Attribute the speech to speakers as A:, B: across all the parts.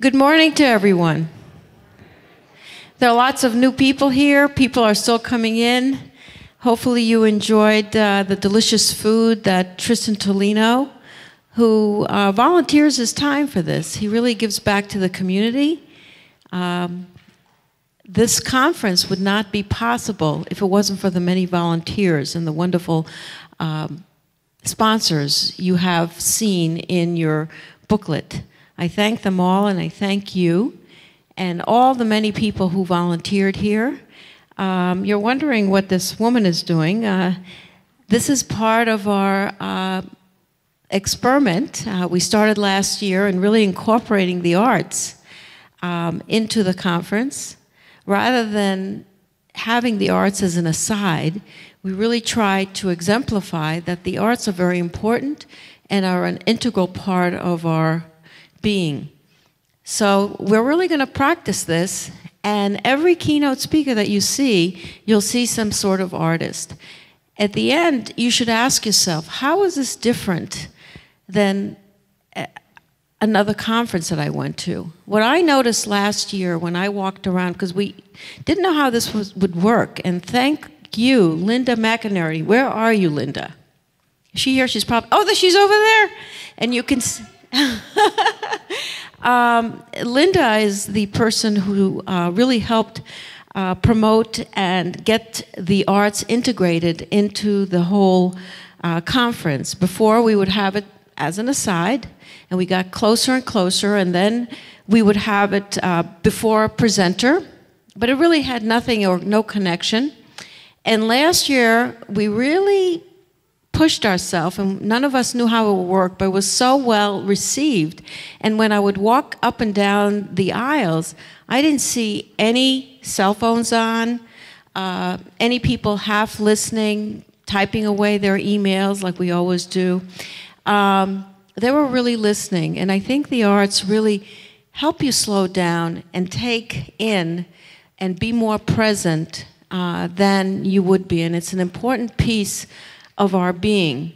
A: Good morning to everyone. There are lots of new people here. People are still coming in. Hopefully you enjoyed the delicious food that Tristan Tolino, who volunteers his time for this. He really gives back to the community. This conference would not be possible if it wasn't for the many volunteers and the wonderful sponsors you have seen in your booklet. I thank them all, and I thank you and all the many people who volunteered here. You're wondering what this woman is doing. This is part of our experiment we started last year in really incorporating the arts into the conference. Rather than having the arts as an aside, we really tried to exemplify that the arts are very important and are an integral part of our being. So we're really going to practice this, and every keynote speaker that you see, you'll see some sort of artist. At the end, you should ask yourself, how is this different than another conference that I went to? What I noticed last year when I walked around, because we didn't know how this would work, and thank you, Linda McInerney. Where are you, Linda? Is she here? She's probably, oh, she's over there. And you can see. Linda is the person who really helped promote and get the arts integrated into the whole conference. Before, we would have it as an aside, and we got closer and closer, and then we would have it before a presenter, but it really had nothing or no connection. And last year, we really pushed ourselves, and none of us knew how it would work, but it was so well received. And when I would walk up and down the aisles, I didn't see any cell phones on, any people half listening, typing away their emails like we always do. They were really listening, and I think the arts really help you slow down and take in and be more present than you would be, and it's an important piece of our being.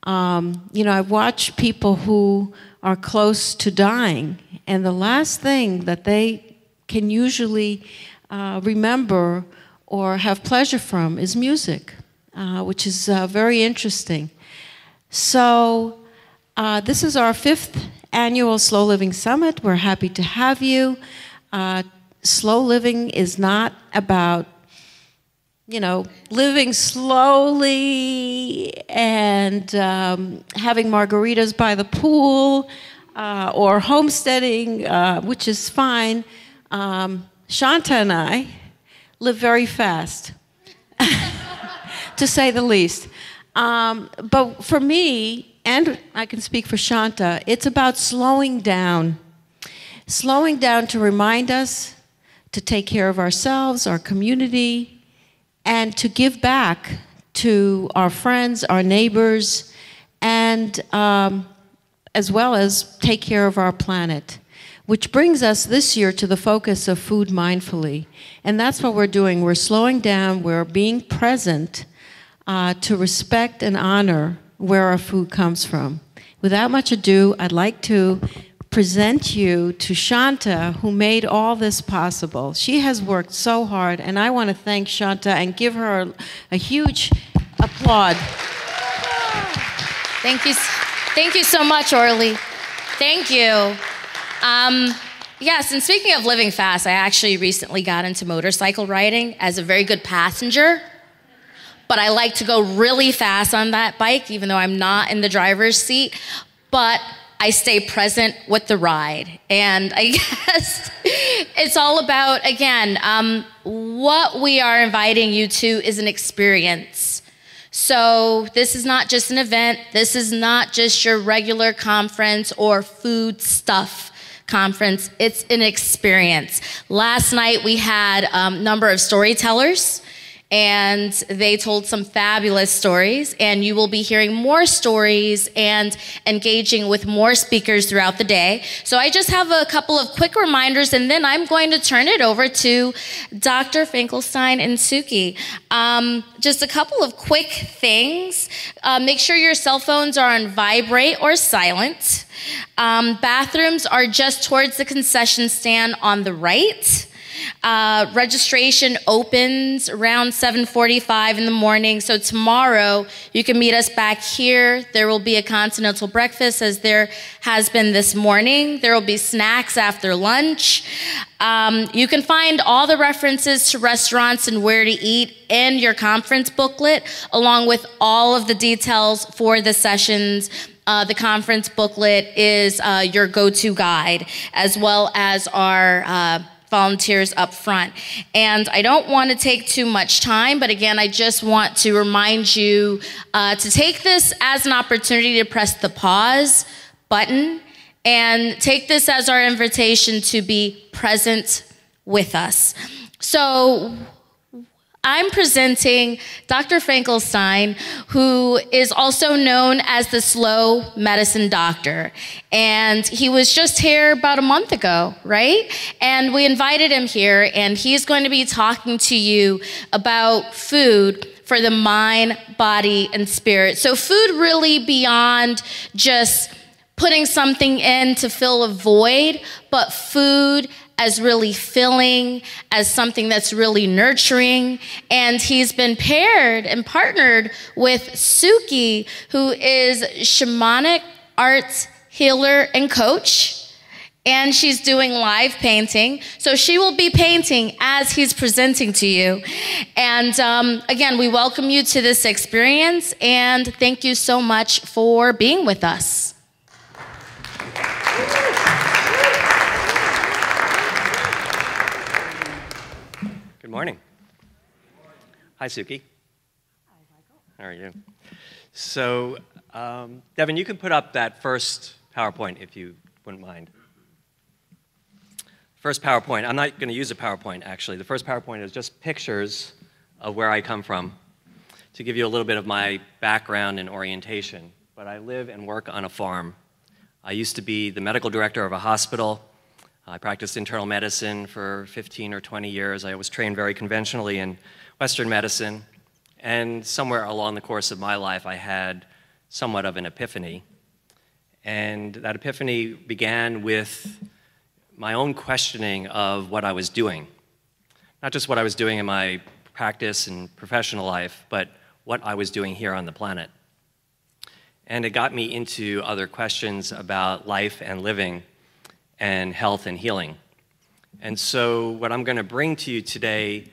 A: You know, I've watched people who are close to dying, and the last thing that they can usually remember or have pleasure from is music, which is very interesting. So this is our 5th annual Slow Living Summit. We're happy to have you. Slow living is not about, you know, living slowly and having margaritas by the pool or homesteading, which is fine. Shanta and I live very fast, to say the least. But for me, and I can speak for Shanta, it's about slowing down. Slowing down to remind us to take care of ourselves, our community, and to give back to our friends, our neighbors, and as well as take care of our planet. Which brings us this year to the focus of food mindfully. And that's what we're doing. We're slowing down, we're being present to respect and honor where our food comes from. Without much ado, I'd like to present you to Shanta, who made all this possible. She has worked so hard, and I want to thank Shanta and give her a huge applaud.
B: Thank you so much, Orly. Thank you. Yes, and speaking of living fast, I actually recently got into motorcycle riding as a very good passenger, but I like to go really fast on that bike, even though I'm not in the driver's seat, but I stay present with the ride. And I guess it's all about, again, what we are inviting you to is an experience. So this is not just an event. This is not just your regular conference or food stuff conference. It's an experience. Last night we had a number of storytellers, and they told some fabulous stories, and you will be hearing more stories and engaging with more speakers throughout the day. So I just have a couple of quick reminders, and then I'm going to turn it over to Dr. Finkelstein and Suki. Just a couple of quick things. Make sure your cell phones are on vibrate or silent. Bathrooms are just towards the concession stand on the right. Registration opens around 7:45 in the morning. So tomorrow you can meet us back here. There will be a continental breakfast as there has been this morning. There will be snacks after lunch. You can find all the references to restaurants and where to eat in your conference booklet, along with all of the details for the sessions. The conference booklet is your go-to guide, as well as our volunteers up front. And I don't want to take too much time, but again, I just want to remind you to take this as an opportunity to press the pause button and take this as our invitation to be present with us. So I'm presenting Dr. Finkelstein, who is also known as the slow medicine doctor. And he was just here about a month ago, right? And we invited him here, and he's going to be talking to you about food for the mind, body, and spirit. So food really beyond just putting something in to fill a void, but food as really filling, as something that's really nurturing. And he's been paired and partnered with Suki, who is shamanic arts healer and coach. And she's doing live painting. So she will be painting as he's presenting to you. And again, we welcome you to this experience, and thank you so much for being with us.
C: Good morning. Hi, Suki.
D: Hi, Michael.
C: How are you? So, Devin, you can put up that first PowerPoint if you wouldn't mind. First PowerPoint. I'm not going to use a PowerPoint, actually. The first PowerPoint is just pictures of where I come from to give you a little bit of my background and orientation. But I live and work on a farm. I used to be the medical director of a hospital. I practiced internal medicine for 15 or 20 years. I was trained very conventionally in Western medicine. And somewhere along the course of my life, I had somewhat of an epiphany. And that epiphany began with my own questioning of what I was doing. Not just what I was doing in my practice and professional life, but what I was doing here on the planet. And it got me into other questions about life and living and health and healing. And so what I'm going to bring to you today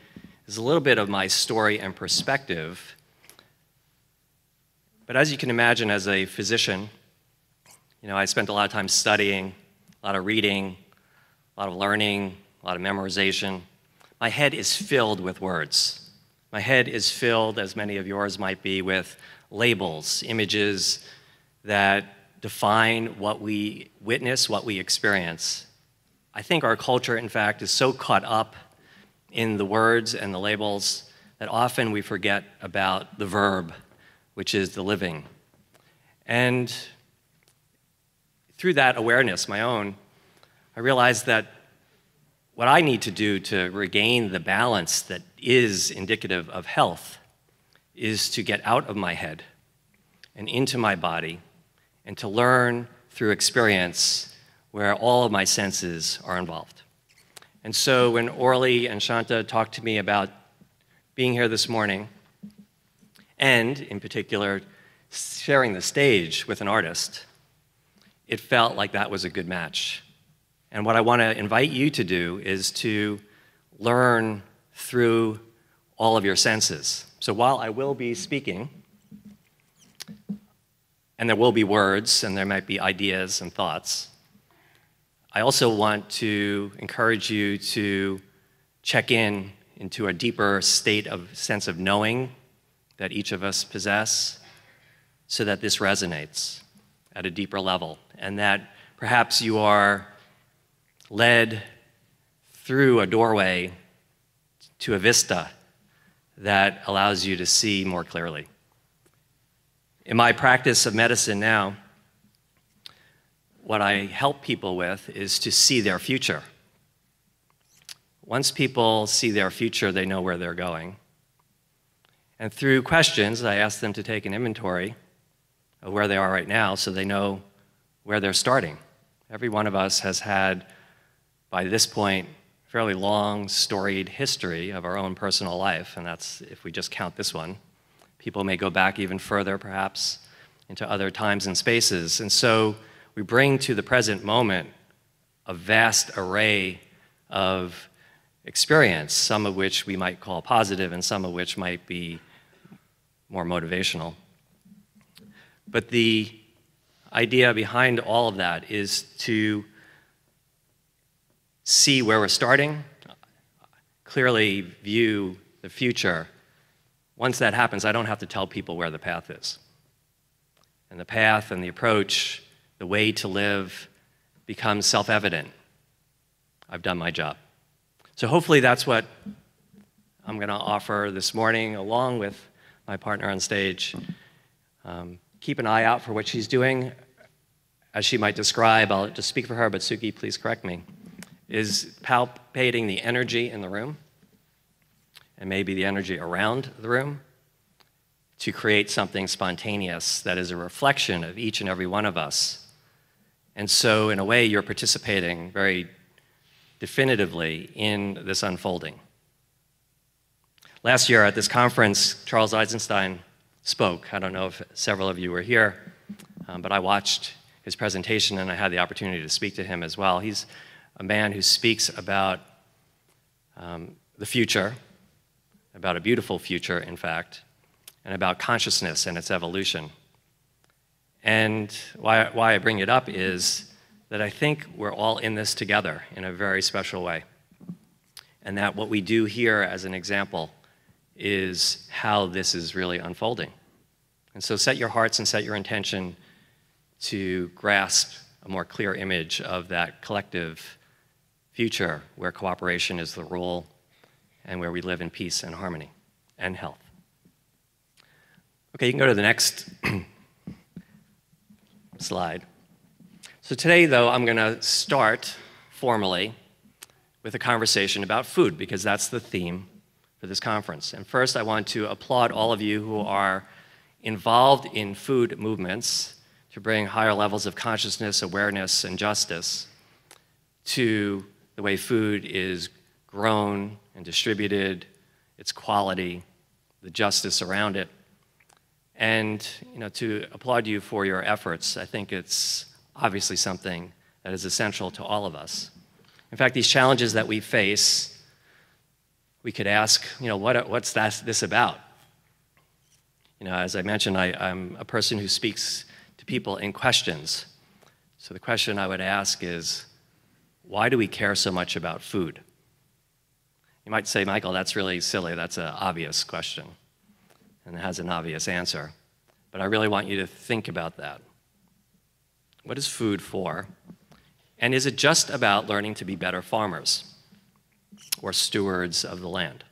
C: is a little bit of my story and perspective. But as you can imagine, as a physician, you know, I spent a lot of time studying, a lot of reading, a lot of learning, a lot of memorization. My head is filled with words. My head is filled, as many of yours might be, with labels, images that define what we witness, what we experience. I think our culture, in fact, is so caught up in the words and the labels that often we forget about the verb, which is the living. And through that awareness, my own, I realized that what I need to do to regain the balance that is indicative of health is to get out of my head and into my body and to learn through experience where all of my senses are involved. And so when Orly and Shanta talked to me about being here this morning, and in particular, sharing the stage with an artist, it felt like that was a good match. And what I want to invite you to do is to learn through all of your senses. So while I will be speaking, and there will be words, and there might be ideas and thoughts, I also want to encourage you to check in into a deeper state of sense of knowing that each of us possess, so that this resonates at a deeper level, and that perhaps you are led through a doorway to a vista that allows you to see more clearly. In my practice of medicine now, what I help people with is to see their future. Once people see their future, they know where they're going. And through questions, I ask them to take an inventory of where they are right now so they know where they're starting. Every one of us has had, by this point, a fairly long, storied history of our own personal life, and that's if we just count this one. People may go back even further, perhaps, into other times and spaces. And so we bring to the present moment a vast array of experience, some of which we might call positive and some of which might be more motivational. But the idea behind all of that is to see where we're starting, clearly view the future. Once that happens, I don't have to tell people where the path is. And the path and the approach, the way to live, becomes self-evident. I've done my job. So hopefully that's what I'm going to offer this morning, along with my partner on stage. Keep an eye out for what she's doing. As she might describe, I'll just speak for her, but Suki, please correct me, is palpating the energy in the room, and maybe the energy around the room, to create something spontaneous that is a reflection of each and every one of us. And so, in a way, you're participating very definitively in this unfolding. Last year at this conference, Charles Eisenstein spoke. I don't know if several of you were here, but I watched his presentation and I had the opportunity to speak to him as well. He's a man who speaks about the future, about a beautiful future, in fact, and about consciousness and its evolution. And why I bring it up is that I think we're all in this together in a very special way. And that what we do here as an example is how this is really unfolding. And so set your hearts and set your intention to grasp a more clear image of that collective future where cooperation is the rule and where we live in peace and harmony and health. Okay, you can go to the next slide. So today, though, I'm going to start formally with a conversation about food, because that's the theme for this conference. And first, I want to applaud all of you who are involved in food movements to bring higher levels of consciousness, awareness, and justice to the way food is grown and distributed, its quality, the justice around it. And to applaud you for your efforts. I think it's obviously something that is essential to all of us. In fact, these challenges that we face, we could ask, what's this about? As I mentioned, I'm a person who speaks to people in questions. So the question I would ask is, why do we care so much about food? You might say, Michael, that's really silly. That's an obvious question, and it has an obvious answer. But I really want you to think about that. What is food for? And is it just about learning to be better farmers or stewards of the land?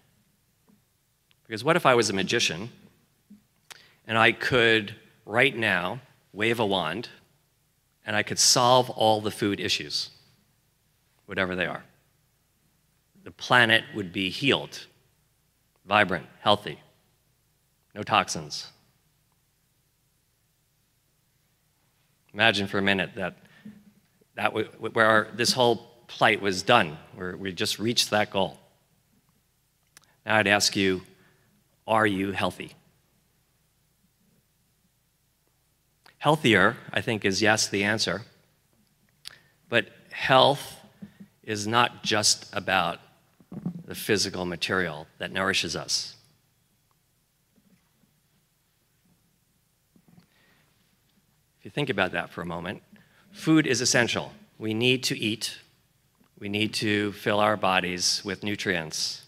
C: Because what if I was a magician and I could, right now, wave a wand and I could solve all the food issues, whatever they are? The planet would be healed, vibrant, healthy, no toxins. Imagine for a minute where this whole plight was done, where we just reached that goal. Now I'd ask you, are you healthy? Healthier, I think, is yes, the answer. But health is not just about the physical material that nourishes us. If you think about that for a moment, food is essential. We need to eat. We need to fill our bodies with nutrients.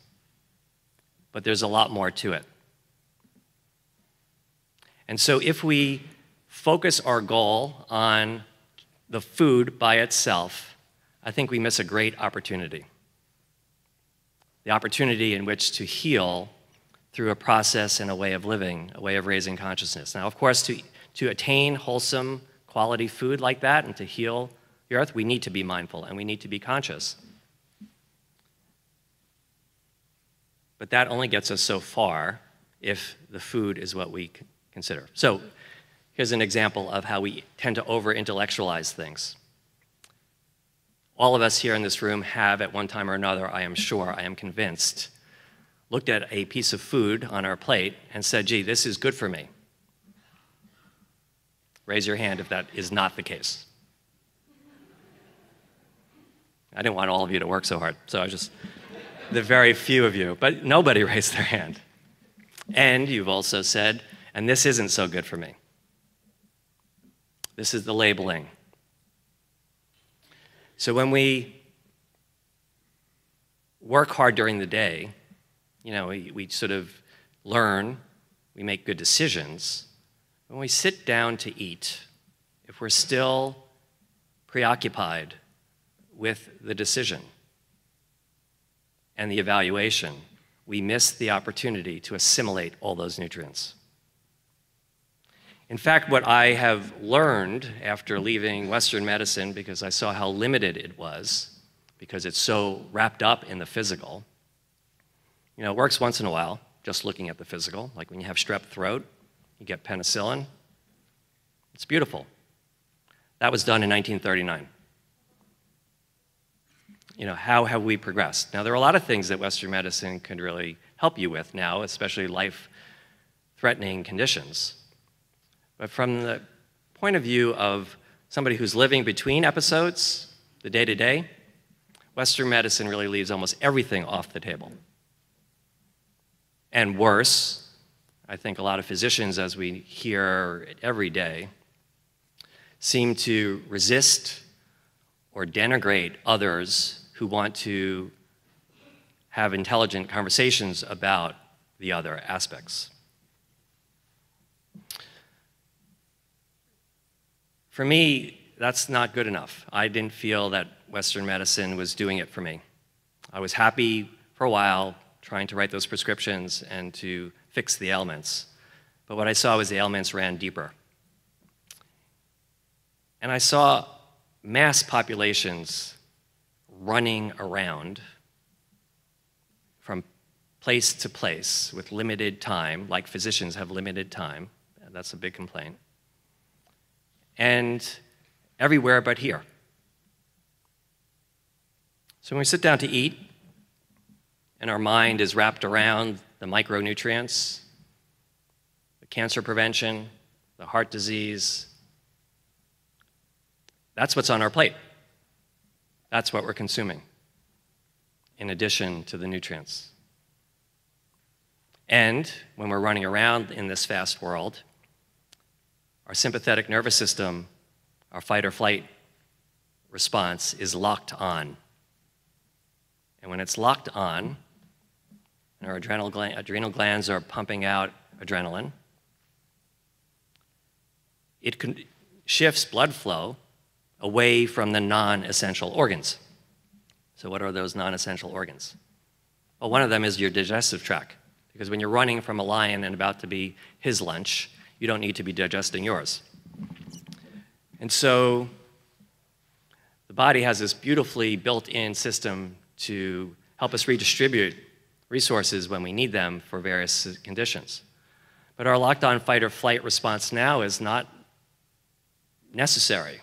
C: But there's a lot more to it. And so if we focus our goal on the food by itself, I think we miss a great opportunity. The opportunity in which to heal through a process and a way of living, a way of raising consciousness. Now, of course, to attain wholesome, quality food like that and to heal the earth, we need to be mindful and we need to be conscious. But that only gets us so far if the food is what we consider. So here's an example of how we tend to over-intellectualize things. All of us here in this room have, at one time or another, I am sure, I am convinced, looked at a piece of food on our plate and said, gee, this is good for me. Raise your hand if that is not the case. I didn't want all of you to work so hard, so I just, the very few of you, but nobody raised their hand. And you've also said, and this isn't so good for me. This is the labeling. So when we work hard during the day, you know, we sort of learn, we make good decisions. When we sit down to eat, if we're still preoccupied with the decision and the evaluation, we miss the opportunity to assimilate all those nutrients. In fact, what I have learned after leaving Western medicine, because I saw how limited it was, because it's so wrapped up in the physical, you know, it works once in a while, just looking at the physical, like when you have strep throat, you get penicillin. It's beautiful. That was done in 1939. You know, how have we progressed? Now, there are a lot of things that Western medicine could really help you with now, especially life-threatening conditions. But from the point of view of somebody who's living between episodes, the day-to-day, Western medicine really leaves almost everything off the table. And worse, I think a lot of physicians, as we hear every day, seem to resist or denigrate others who want to have intelligent conversations about the other aspects. For me, that's not good enough. I didn't feel that Western medicine was doing it for me. I was happy for a while trying to write those prescriptions and to fix the ailments. But what I saw was the ailments ran deeper. And I saw mass populations running around from place to place with limited time, like physicians have limited time. That's a big complaint. And everywhere but here. So when we sit down to eat, and our mind is wrapped around the micronutrients, the cancer prevention, the heart disease, that's what's on our plate. That's what we're consuming, in addition to the nutrients. And when we're running around in this fast world, our sympathetic nervous system, our fight or flight response is locked on. And when it's locked on, and our adrenal glands are pumping out adrenaline, it shifts blood flow away from the non-essential organs. So what are those non-essential organs? Well, one of them is your digestive tract, because when you're running from a lion and about to be his lunch, you don't need to be digesting yours. And so the body has this beautifully built-in system to help us redistribute resources when we need them for various conditions. But our locked-on fight or flight response now is not necessary.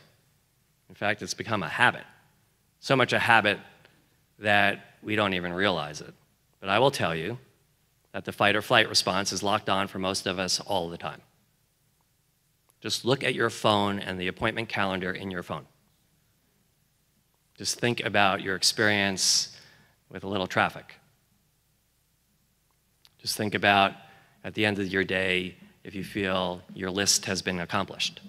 C: In fact, it's become a habit. So much a habit that we don't even realize it. But I will tell you that the fight or flight response is locked on for most of us all the time. Just look at your phone and the appointment calendar in your phone. Just think about your experience with a little traffic. Just think about, at the end of your day, if you feel your list has been accomplished,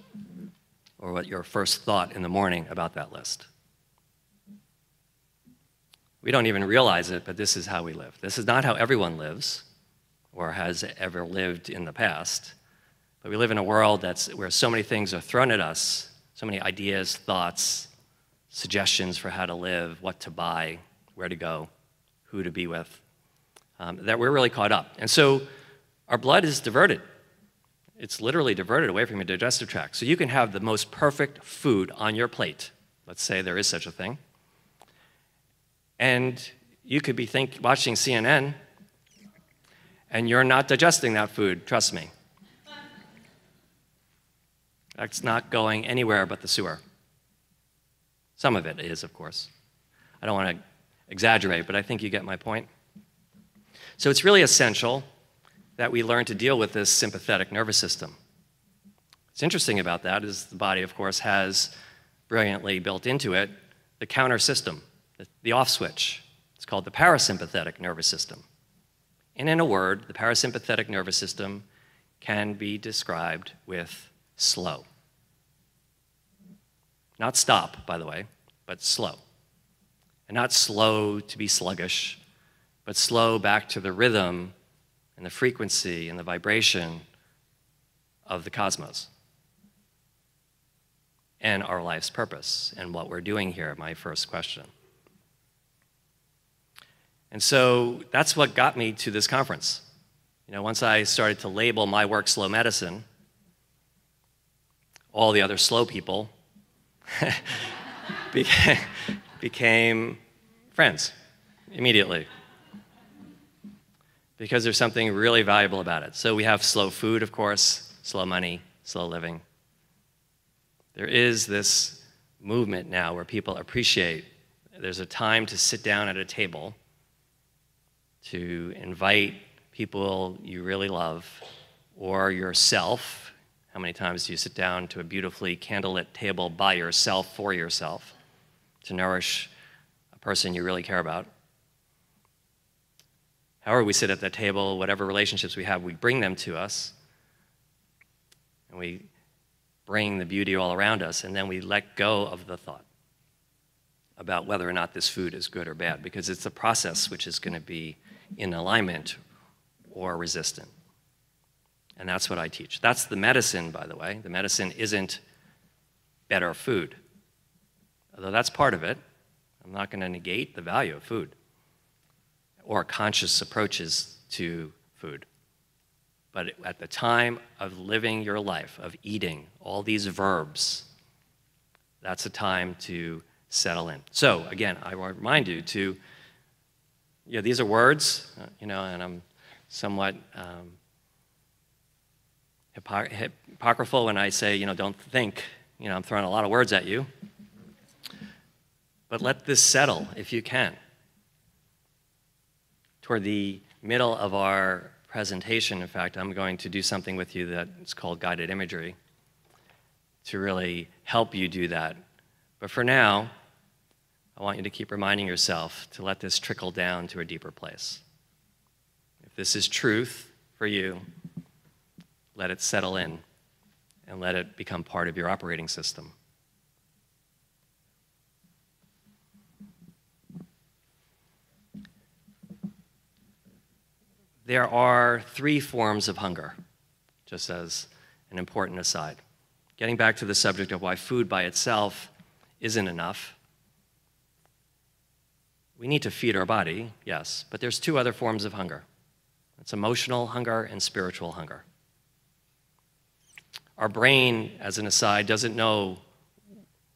C: or what your first thought in the morning about that list. We don't even realize it, but this is how we live. This is not how everyone lives, or has ever lived in the past. But we live in a world where so many things are thrown at us, so many ideas, thoughts, suggestions for how to live, what to buy, where to go, who to be with. that we're really caught up. And so our blood is diverted. It's literally diverted away from your digestive tract. So you can have the most perfect food on your plate. Let's say there is such a thing. And you could be watching CNN, and you're not digesting that food, trust me. That's not going anywhere but the sewer. Some of it is, of course. I don't want to exaggerate, but I think you get my point. So it's really essential that we learn to deal with this sympathetic nervous system. What's interesting about that is the body, of course, has brilliantly built into it the counter system, the off switch. It's called the parasympathetic nervous system. And in a word, the parasympathetic nervous system can be described with slow. Not stop, by the way, but slow. And not slow to be sluggish, but slow back to the rhythm and the frequency and the vibration of the cosmos and our life's purpose and what we're doing here, my first question. And so that's what got me to this conference. You know, once I started to label my work slow medicine, all the other slow people became friends immediately, because there's something really valuable about it. So we have slow food, of course, slow money, slow living. There is this movement now where people appreciate there's a time to sit down at a table, to invite people you really love, or yourself. How many times do you sit down to a beautifully candlelit table by yourself, for yourself, to nourish a person you really care about? However we sit at that table, whatever relationships we have, we bring them to us, and we bring the beauty all around us, and then we let go of the thought about whether or not this food is good or bad, because it's the process which is going to be in alignment or resistant. And that's what I teach. That's the medicine, by the way. The medicine isn't better food, although that's part of it. I'm not going to negate the value of food or conscious approaches to food. But at the time of living your life, of eating, all these verbs, that's a time to settle in. So again, I want to remind you to, these are words, and I'm somewhat hypocritical when I say, don't think, I'm throwing a lot of words at you. But let this settle if you can. Toward the middle of our presentation, in fact, I'm going to do something with you that's called guided imagery to really help you do that. But for now, I want you to keep reminding yourself to let this trickle down to a deeper place. If this is truth for you, let it settle in and let it become part of your operating system. There are 3 forms of hunger, just as an important aside. Getting back to the subject of why food by itself isn't enough. We need to feed our body, yes, but there's 2 other forms of hunger. It's emotional hunger and spiritual hunger. Our brain, as an aside, doesn't know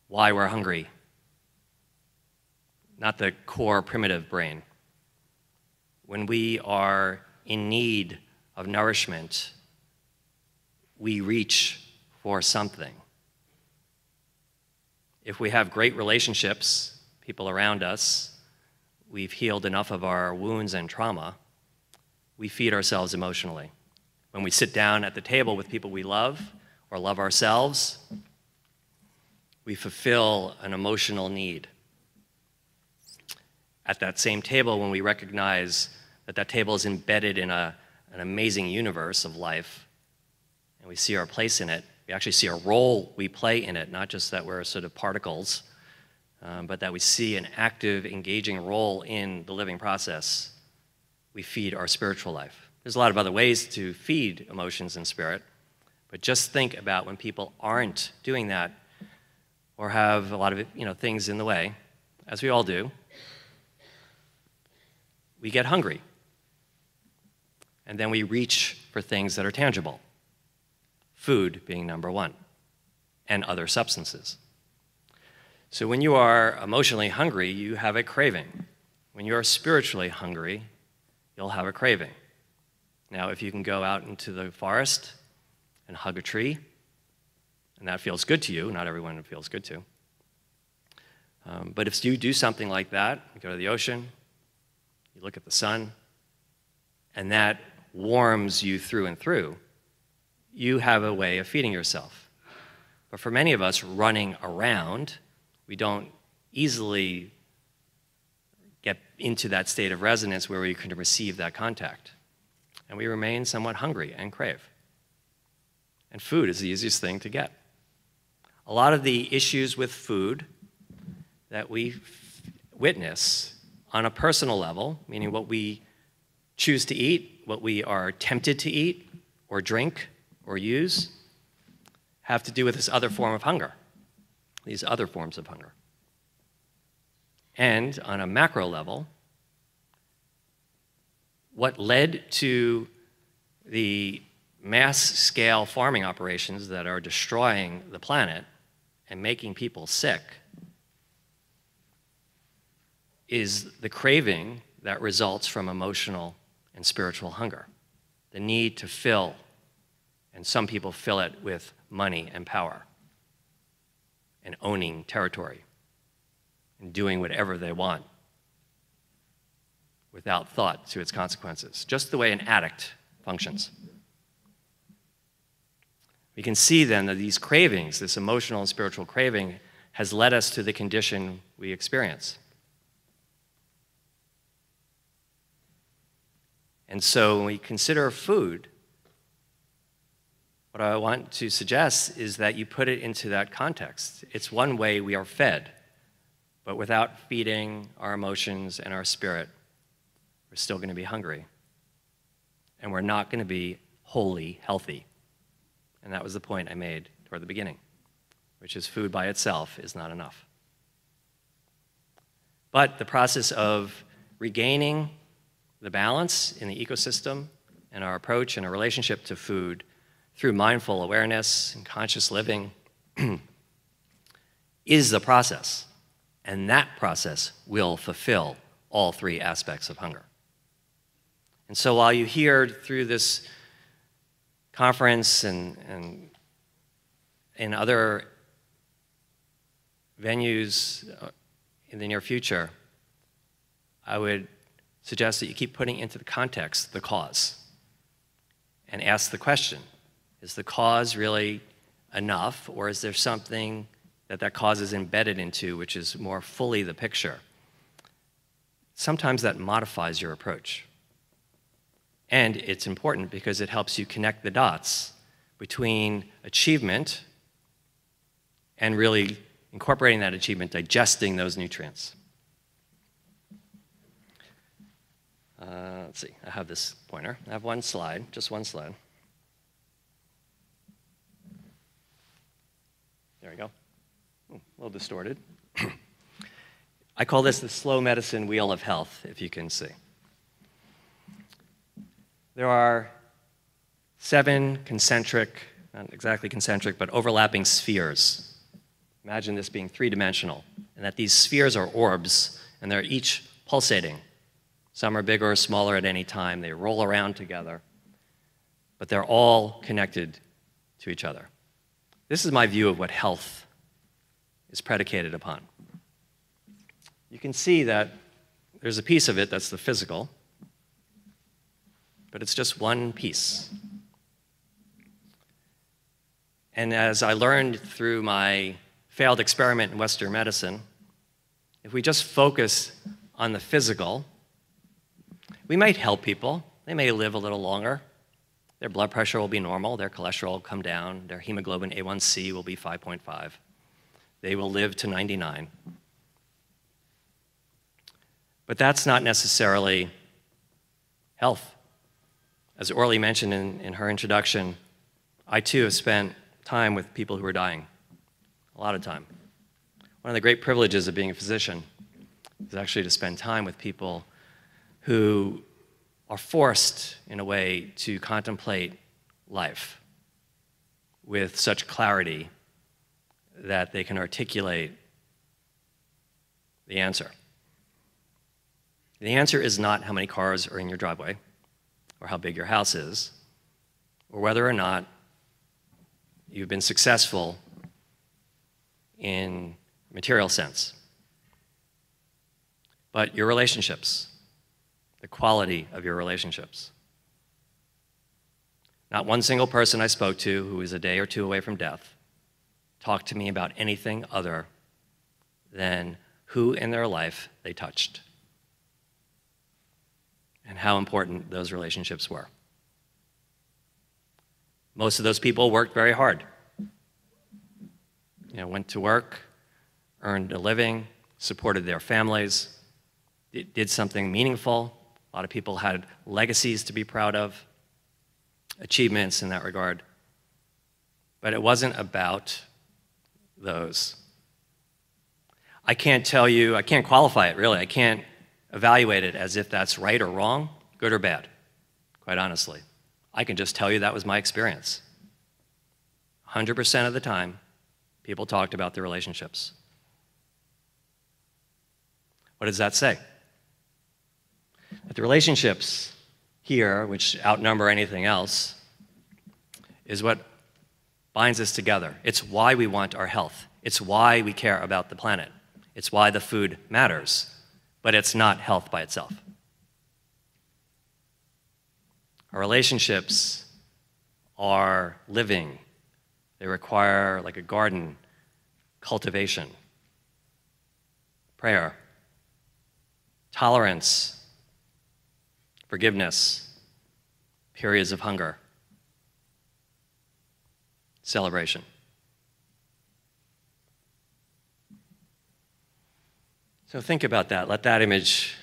C: why we're hungry. Not the core primitive brain. When we are in need of nourishment, we reach for something. If we have great relationships, people around us, we've healed enough of our wounds and trauma, we feed ourselves emotionally. When we sit down at the table with people we love or love ourselves, we fulfill an emotional need. At that same table, when we recognize that table is embedded in an amazing universe of life, and we see our place in it, we actually see a role we play in it, not just that we're sort of particles, but that we see an active, engaging role in the living process, we feed our spiritual life. There's a lot of other ways to feed emotions and spirit, but just think about when people aren't doing that or have a lot of things in the way, as we all do, we get hungry. And then we reach for things that are tangible, food being number one, and other substances. So when you are emotionally hungry, you have a craving. When you are spiritually hungry, you'll have a craving. Now, if you can go out into the forest and hug a tree, and that feels good to you, not everyone it feels good to, but if you do something like that, you go to the ocean, you look at the sun, and that warms you through and through, you have a way of feeding yourself. But for many of us running around, we don't easily get into that state of resonance where we can receive that contact. And we remain somewhat hungry and crave. And food is the easiest thing to get. A lot of the issues with food that we witness on a personal level, meaning what we choose to eat, what we are tempted to eat or drink or use, have to do with this other form of hunger, these other forms of hunger. And on a macro level, what led to the mass-scale farming operations that are destroying the planet and making people sick is the craving that results from emotional and spiritual hunger, the need to fill, and some people fill it with money and power, and owning territory, and doing whatever they want without thought to its consequences, just the way an addict functions. We can see then that these cravings, this emotional and spiritual craving, has led us to the condition we experience. And so when we consider food, what I want to suggest is that you put it into that context. It's one way we are fed, but without feeding our emotions and our spirit, we're still going to be hungry. And we're not going to be wholly healthy. And that was the point I made toward the beginning, which is food by itself is not enough. But the process of regaining the balance in the ecosystem and our approach and our relationship to food through mindful awareness and conscious living is the process. And that process will fulfill all three aspects of hunger. And so while you hear through this conference and in other venues in the near future, I would suggest that you keep putting into the context the cause and ask the question, is the cause really enough, or is there something that that cause is embedded into which is more fully the picture? Sometimes that modifies your approach. And it's important because it helps you connect the dots between achievement and really incorporating that achievement, digesting those nutrients. Let's see, I have this pointer. I have one slide, just one slide. There we go. Ooh, a little distorted. I call this the slow medicine wheel of health, if you can see. There are 7 concentric, not exactly concentric, but overlapping spheres. Imagine this being 3-dimensional, and that these spheres are orbs, and they're each pulsating. Some are bigger or smaller at any time. They roll around together, but they're all connected to each other. This is my view of what health is predicated upon. You can see that there's a piece of it that's the physical, but it's just one piece. And as I learned through my failed experiment in Western medicine, if we just focus on the physical, we might help people. They may live a little longer. Their blood pressure will be normal. Their cholesterol will come down. Their hemoglobin A1C will be 5.5. They will live to 99. But that's not necessarily health. As Orly mentioned in her introduction, I too have spent time with people who are dying, a lot of time. One of the great privileges of being a physician is actually to spend time with people who are forced, in a way, to contemplate life with such clarity that they can articulate the answer. The answer is not how many cars are in your driveway, or how big your house is, or whether or not you've been successful in material sense. But your relationships, the quality of your relationships. Not one single person I spoke to who was a day or two away from death talked to me about anything other than who in their life they touched and how important those relationships were. Most of those people worked very hard. Went to work, earned a living, supported their families, did something meaningful. A lot of people had legacies to be proud of, achievements in that regard. But it wasn't about those. I can't tell you, I can't qualify it really. I can't evaluate it as if that's right or wrong, good or bad, quite honestly. I can just tell you that was my experience. 100% of the time, people talked about their relationships. What does that say? That the relationships here, which outnumber anything else, is what binds us together. It's why we want our health. It's why we care about the planet. It's why the food matters. But it's not health by itself. Our relationships are living. They require, like a garden, cultivation, prayer, tolerance, forgiveness, periods of hunger, celebration. So think about that. Let that image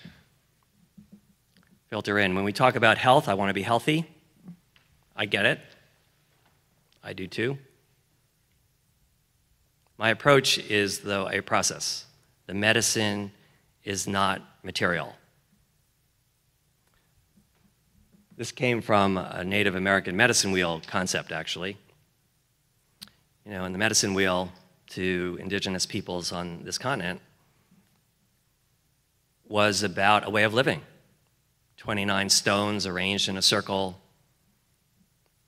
C: filter in. When we talk about health, I want to be healthy. I get it. I do too. My approach is, though, a process. The medicine is not material. This came from a Native American medicine wheel concept, actually. And the medicine wheel to indigenous peoples on this continent was about a way of living. 29 stones arranged in a circle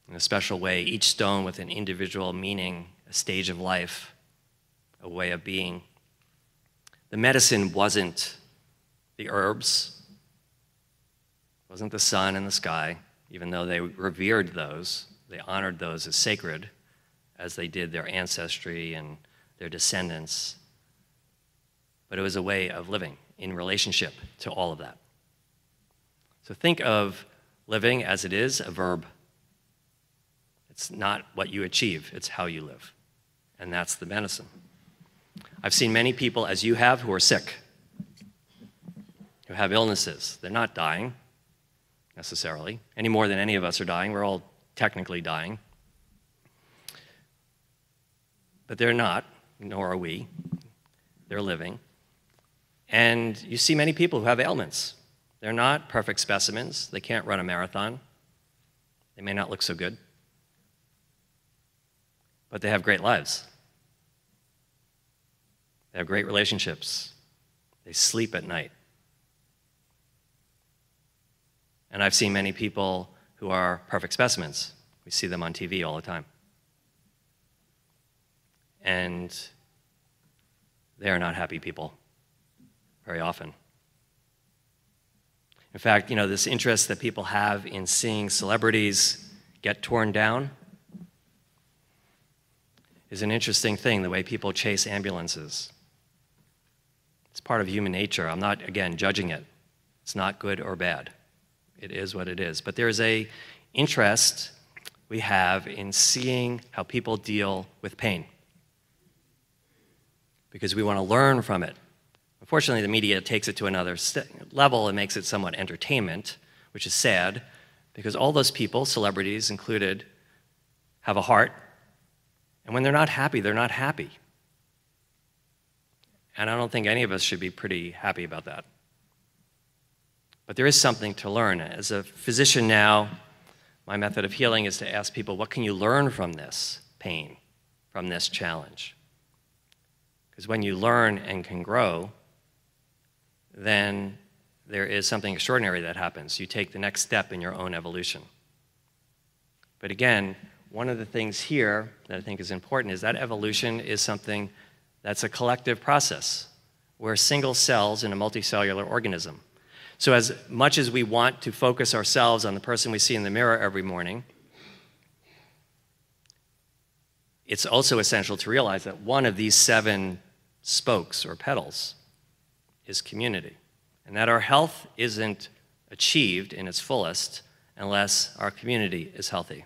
C: in a special way, each stone with an individual meaning, a stage of life, a way of being. The medicine wasn't the herbs, wasn't the sun and the sky, even though they revered those, they honored those as sacred, as they did their ancestry and their descendants. But it was a way of living in relationship to all of that. So think of living as it is a verb. It's not what you achieve, it's how you live. And that's the medicine. I've seen many people, as you have, who are sick, who have illnesses. They're not dying, necessarily, any more than any of us are dying. We're all technically dying. But they're not, nor are we. They're living. And you see many people who have ailments. They're not perfect specimens. They can't run a marathon. They may not look so good. But they have great lives. They have great relationships. They sleep at night. And I've seen many people who are perfect specimens. We see them on TV all the time. And they are not happy people very often. In fact, this interest that people have in seeing celebrities get torn down is an interesting thing, the way people chase ambulances. It's part of human nature. I'm not, again, judging it. It's not good or bad. It is what it is. But there's an interest we have in seeing how people deal with pain, because we want to learn from it. Unfortunately, the media takes it to another level and makes it somewhat entertainment, which is sad, because all those people, celebrities included, have a heart, and when they're not happy, they're not happy. And I don't think any of us should be pretty happy about that. But there is something to learn. As a physician now, my method of healing is to ask people, what can you learn from this pain, from this challenge? Because when you learn and can grow, then there is something extraordinary that happens. You take the next step in your own evolution. But again, one of the things here that I think is important is that evolution is something that's a collective process. We're single cells in a multicellular organism. So as much as we want to focus ourselves on the person we see in the mirror every morning, it's also essential to realize that one of these 7 spokes or petals is community, and that our health isn't achieved in its fullest unless our community is healthy.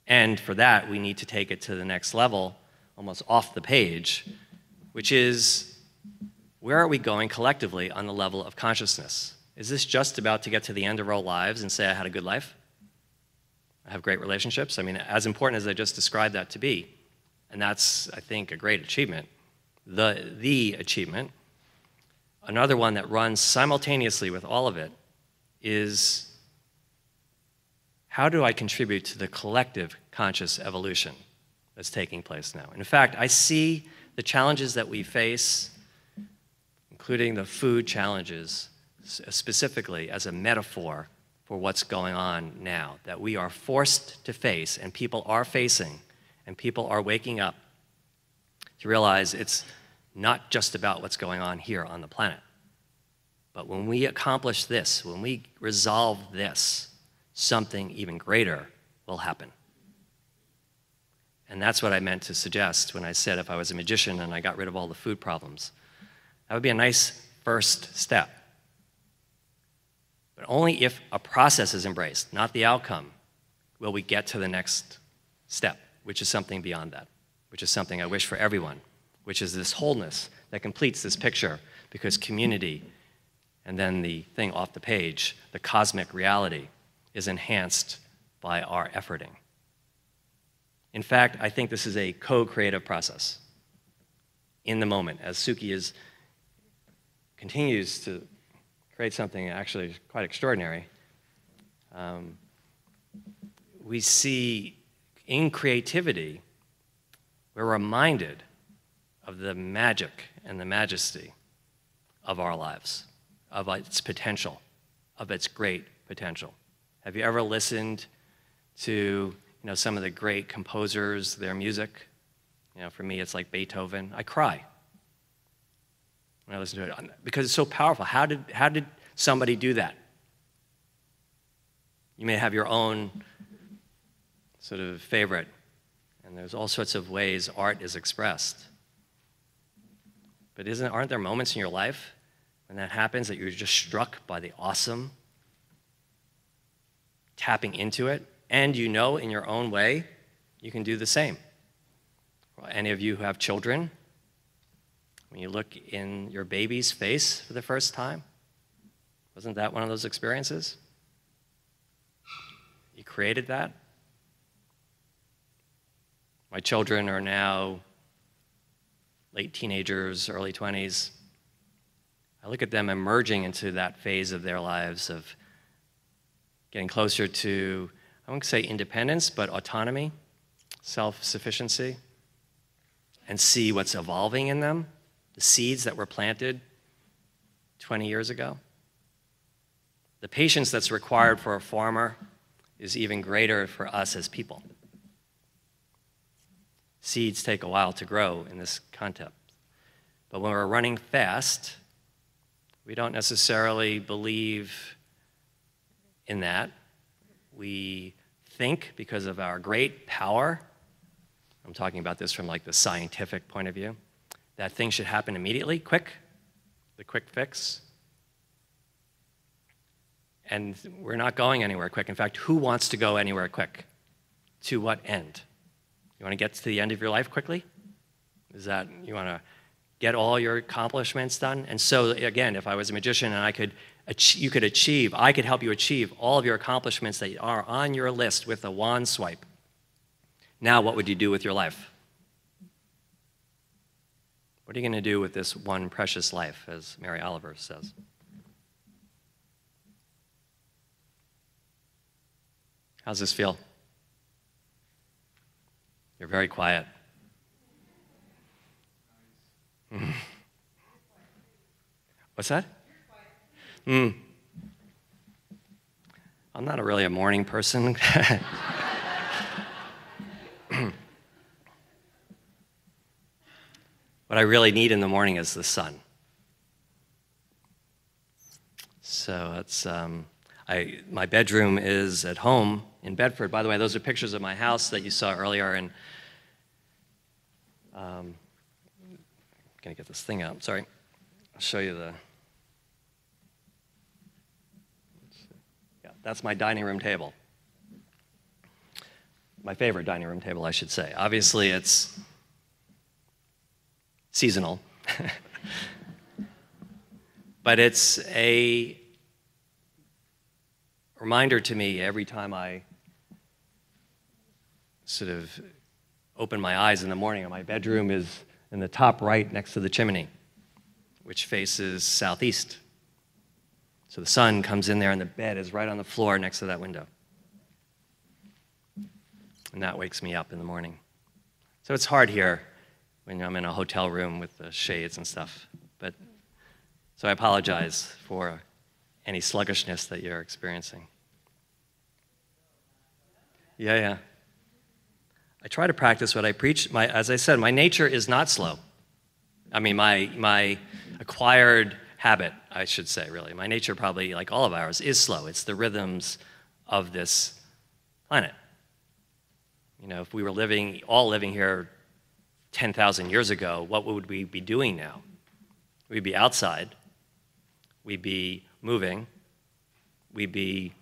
C: And for that, we need to take it to the next level, almost off the page, which is, where are we going collectively on the level of consciousness? Is this just about to get to the end of our lives and say, I had a good life? I have great relationships? I mean, as important as I just described that to be, and that's, I think, a great achievement, the achievement. Another one that runs simultaneously with all of it is, how do I contribute to the collective conscious evolution that's taking place now? In fact, I see the challenges that we face, including the food challenges, specifically as a metaphor for what's going on now, that we are forced to face, and people are facing, and people are waking up to realize it's not just about what's going on here on the planet. But when we accomplish this, when we resolve this, something even greater will happen. And that's what I meant to suggest when I said if I was a magician and I got rid of all the food problems. That would be a nice first step. But only if a process is embraced, not the outcome, will we get to the next step, which is something beyond that, which is something I wish for everyone, which is this wholeness that completes this picture, because community, and then the thing off the page, the cosmic reality, is enhanced by our efforting. In fact, I think this is a co-creative process in the moment, as Suki continues to create something actually quite extraordinary. We see in creativity, we're reminded of the magic and the majesty of our lives, of its potential, of its great potential. Have you ever listened to some of the great composers, their music? For me, it's like Beethoven. I cry when I listen to it because it's so powerful. How did somebody do that? You may have your own sort of favorite, and there's all sorts of ways art is expressed. But aren't there moments in your life when that happens, that you're just struck by the awesome, tapping into it, and in your own way, you can do the same? Well, any of you who have children, when you look in your baby's face for the first time, wasn't that one of those experiences? You created that? My children are now late teenagers, early 20s. I look at them emerging into that phase of their lives of getting closer to, I won't say independence, but autonomy, self-sufficiency, and see what's evolving in them, the seeds that were planted 20 years ago. The patience that's required for a farmer is even greater for us as people. Seeds take a while to grow in this context. But when we're running fast, we don't necessarily believe in that. We think, because of our great power, I'm talking about this from like the scientific point of view, that things should happen immediately, quick, the quick fix. And we're not going anywhere quick. In fact, who wants to go anywhere quick? To what end? You want to get to the end of your life quickly? Is that, you want to get all your accomplishments done? And so, again, if I was a magician and I could help you achieve all of your accomplishments that are on your list with a wand swipe, now what would you do with your life? What are you going to do with this one precious life, as Mary Oliver says? How's this feel? You're very quiet. What's that? I'm not really a morning person. What I really need in the morning is the sun. So it's, my bedroom is at home in Bedford. By the way, those are pictures of my house that you saw earlier. And I'm gonna get this thing out, sorry. I'll show you the, yeah, that's my dining room table. My favorite dining room table, I should say. Obviously, it's seasonal. But it's a reminder to me every time I sort of open my eyes in the morning, and my bedroom is in the top right next to the chimney, which faces southeast. So the sun comes in there and the bed is right on the floor next to that window. And that wakes me up in the morning. So it's hard here when I'm in a hotel room with the shades and stuff. But so I apologize for any sluggishness that you're experiencing. Yeah. I try to practice what I preach. As I said, my nature is not slow. I mean, my acquired habit, I should say, really. My nature, probably like all of ours, is slow. It's the rhythms of this planet. You know, if we were all living here 10,000 years ago, what would we be doing now? We'd be outside. We'd be moving. We'd be,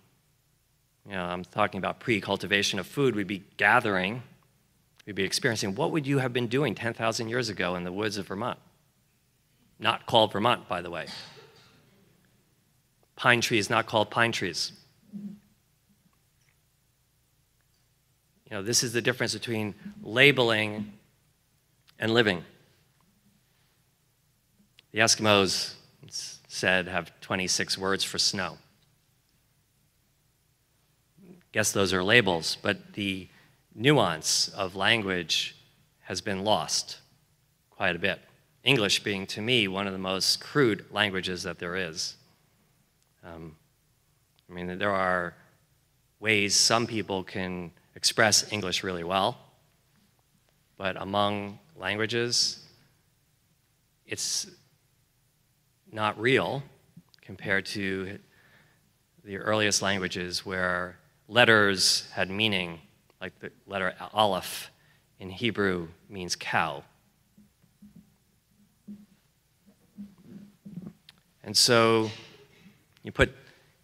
C: I'm talking about pre-cultivation of food. We'd be gathering. We'd be experiencing. What would you have been doing 10,000 years ago in the woods of Vermont? Not called Vermont, by the way. Pine trees not called pine trees. This is the difference between labeling and living. The Eskimos, it's said, have 26 words for snow. Guess those are labels, but the nuance of language has been lost quite a bit. English being, to me, one of the most crude languages that there is. There are ways some people can express English really well, but among languages, it's not real compared to the earliest languages where letters had meaning, like the letter Aleph in Hebrew means cow. And so you put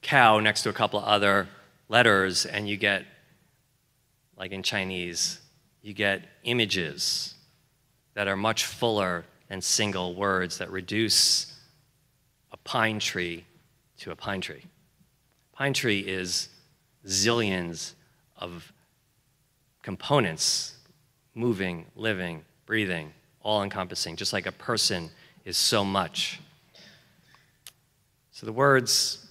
C: cow next to a couple of other letters and you get, like in Chinese, you get images that are much fuller than single words that reduce a pine tree to a pine tree. Pine tree is zillions of components, moving, living, breathing, all encompassing, just like a person is so much. So the words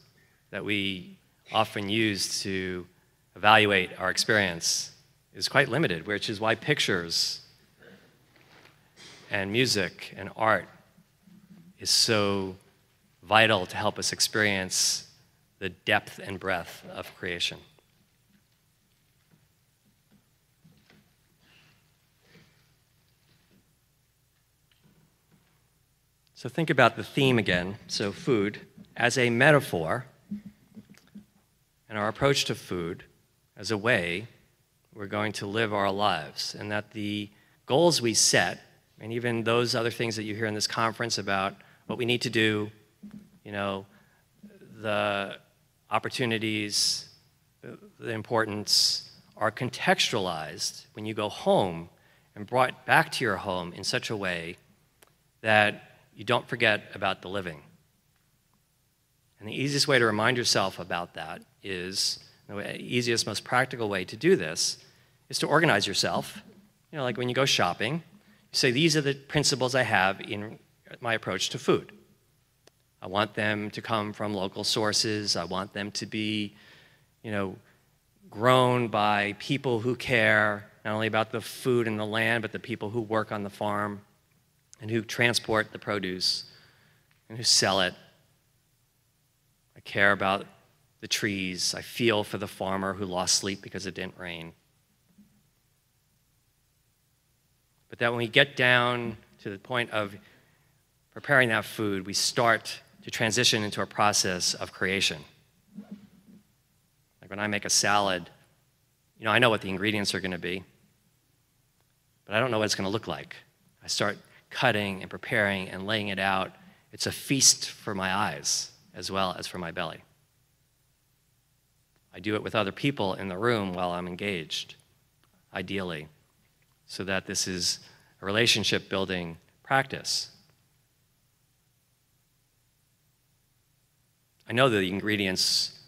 C: that we often use to evaluate our experience is quite limited, which is why pictures and music and art is so vital to help us experience the depth and breadth of creation. So think about the theme again, so food, as a metaphor, and our approach to food as a way we're going to live our lives, and that the goals we set, and even those other things that you hear in this conference about what we need to do, the opportunities, the importance, are contextualized when you go home and brought back to your home in such a way that you don't forget about the living. And the easiest way to remind yourself about that is, the easiest, most practical way to do this is to organize yourself. Like when you go shopping, you say, these are the principles I have in my approach to food. I want them to come from local sources. I want them to be, grown by people who care not only about the food and the land, but the people who work on the farm and who transport the produce and who sell it. I care about the trees. I feel for the farmer who lost sleep because it didn't rain. But that when we get down to the point of preparing that food, we start to transition into a process of creation. Like when I make a salad, I know what the ingredients are going to be, but I don't know what it's going to look like. I start cutting and preparing and laying it out. It's a feast for my eyes as well as for my belly. I do it with other people in the room while I'm engaged, ideally, so that this is a relationship-building practice. I know that the ingredients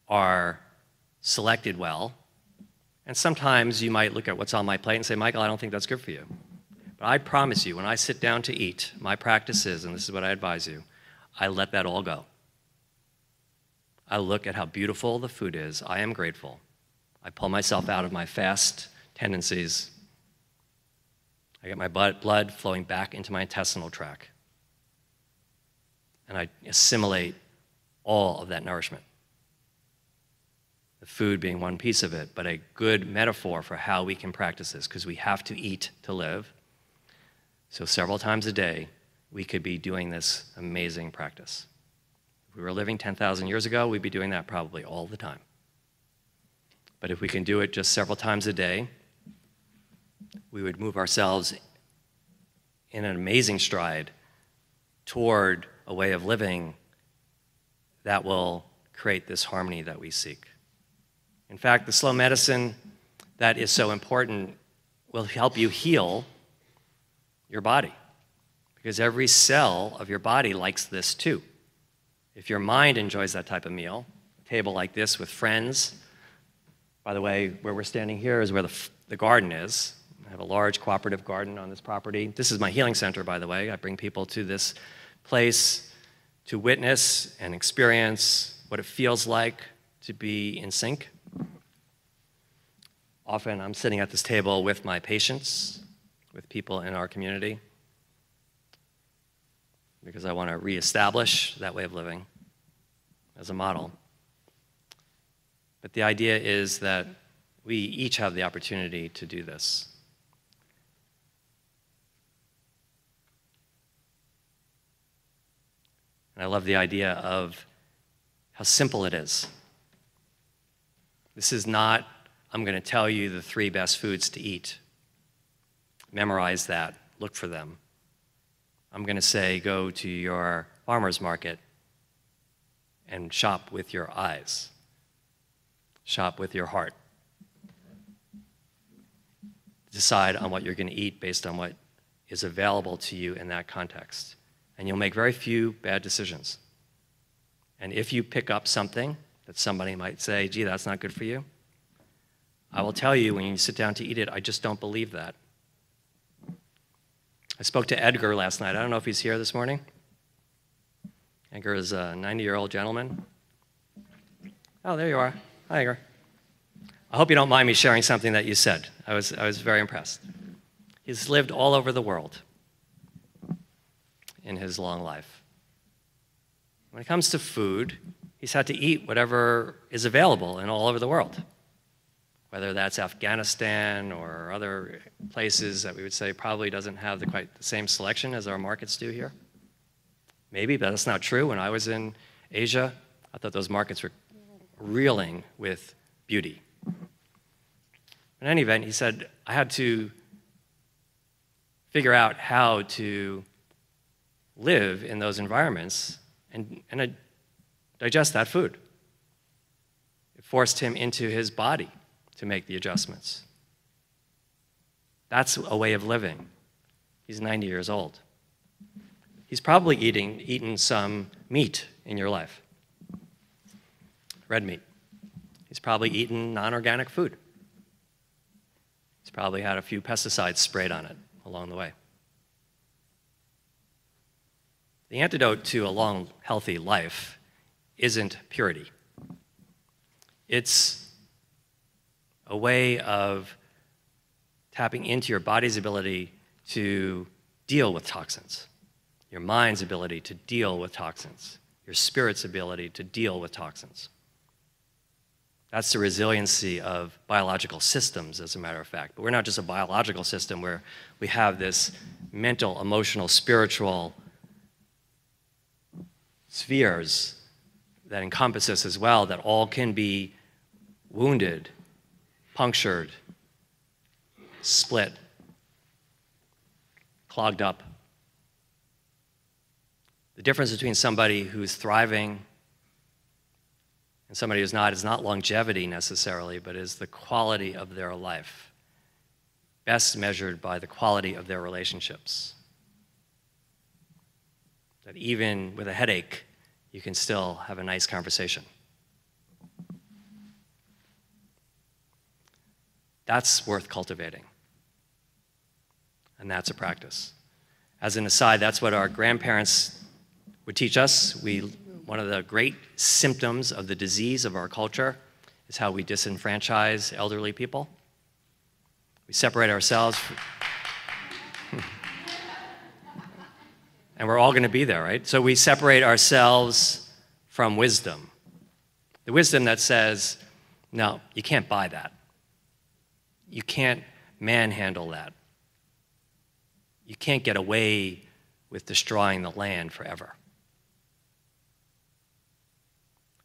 C: are selected well, and sometimes you might look at what's on my plate and say, Michael, I don't think that's good for you. But I promise you, when I sit down to eat, my practice is, and this is what I advise you, I let that all go. I look at how beautiful the food is. I am grateful. I pull myself out of my fast tendencies. I get my blood flowing back into my intestinal tract. And I assimilate all of that nourishment. The food being one piece of it, but a good metaphor for how we can practice this, because we have to eat to live. So several times a day, we could be doing this amazing practice. If we were living 10,000 years ago, we'd be doing that probably all the time. But if we can do it just several times a day, we would move ourselves in an amazing stride toward a way of living that will create this harmony that we seek. In fact, the slow medicine that is so important will help you heal your body, because every cell of your body likes this too. If your mind enjoys that type of meal, a table like this with friends, by the way, where we're standing here is where the garden is. I have a large cooperative garden on this property. This is my healing center, by the way. I bring people to this place to witness and experience what it feels like to be in sync. Often I'm sitting at this table with my patients, with people in our community, because I want to reestablish that way of living as a model. But the idea is that we each have the opportunity to do this. And I love the idea of how simple it is. This is not, I'm going to tell you the 3 best foods to eat. Memorize that, look for them. I'm going to say, go to your farmer's market and shop with your eyes. Shop with your heart. Decide on what you're going to eat based on what is available to you in that context. And you'll make very few bad decisions. And if you pick up something that somebody might say, gee, that's not good for you, I will tell you when you sit down to eat it, I just don't believe that. I spoke to Edgar last night. I don't know if he's here this morning. Edgar is a 90-year-old gentleman. Oh, there you are. Hi, Edgar. I hope you don't mind me sharing something that you said. I was very impressed. He's lived all over the world in his long life. When it comes to food, he's had to eat whatever is available in all over the world, whether that's Afghanistan or other places that we would say probably doesn't have quite the same selection as our markets do here. Maybe, but that's not true. When I was in Asia, I thought those markets were reeling with beauty. In any event, he said, I had to figure out how to live in those environments and digest that food. It forced him into his body to make the adjustments. That's a way of living. He's 90 years old. He's probably eaten some meat in your life. Red meat. He's probably eaten non-organic food. He's probably had a few pesticides sprayed on it along the way. The antidote to a long, healthy life isn't purity. It's a way of tapping into your body's ability to deal with toxins, your mind's ability to deal with toxins, your spirit's ability to deal with toxins. That's the resiliency of biological systems, as a matter of fact. But we're not just a biological system where we have this mental, emotional, spiritual spheres that encompass us as well, that all can be wounded, punctured, split, clogged up. The difference between somebody who's thriving and somebody who's not is not longevity necessarily, but is the quality of their life, best measured by the quality of their relationships. That even with a headache, you can still have a nice conversation. That's worth cultivating. And that's a practice. As an aside, that's what our grandparents would teach us. One of the great symptoms of the disease of our culture is how we disenfranchise elderly people. We separate ourselves. And we're all going to be there, right? So we separate ourselves from wisdom. The wisdom that says, no, you can't buy that. You can't manhandle that. You can't get away with destroying the land forever.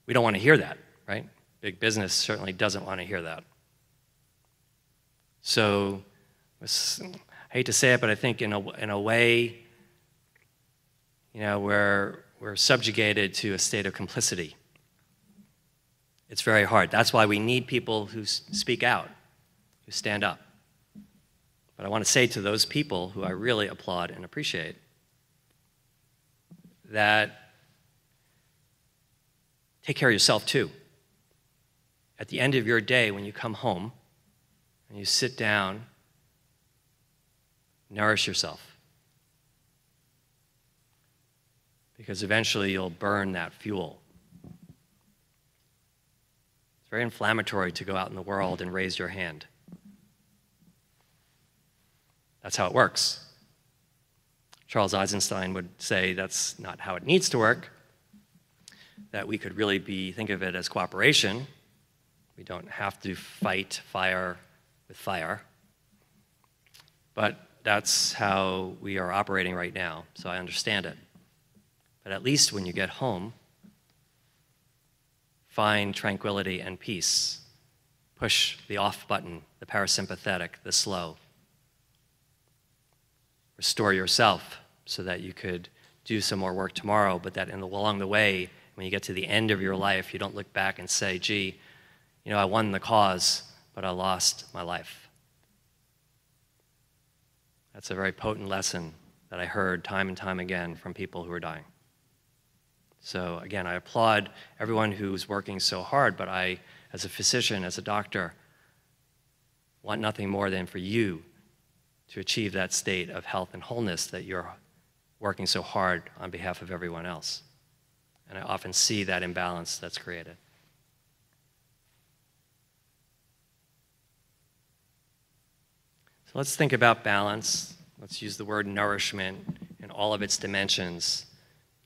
C: We don't want to hear that, right? Big business certainly doesn't want to hear that. So, I hate to say it, but I think in a way, we're subjugated to a state of complicity. It's very hard. That's why we need people who speak out, who stand up. But I want to say to those people who I really applaud and appreciate that take care of yourself too. At the end of your day, when you come home and you sit down, nourish yourself. Because eventually you'll burn that fuel. It's very inflammatory to go out in the world and raise your hand. That's how it works. Charles Eisenstein would say that's not how it needs to work, that we could really think of it as cooperation. We don't have to fight fire with fire. But that's how we are operating right now, so I understand it. But at least when you get home, find tranquility and peace. Push the off button, the parasympathetic, the slow. Restore yourself so that you could do some more work tomorrow, but that along the way, when you get to the end of your life, you don't look back and say, gee, I won the cause, but I lost my life. That's a very potent lesson that I heard time and time again from people who are dying. So again, I applaud everyone who's working so hard, but I, as a physician, as a doctor, want nothing more than for you to achieve that state of health and wholeness that you're working so hard on behalf of everyone else. And I often see that imbalance that's created. So let's think about balance. Let's use the word nourishment in all of its dimensions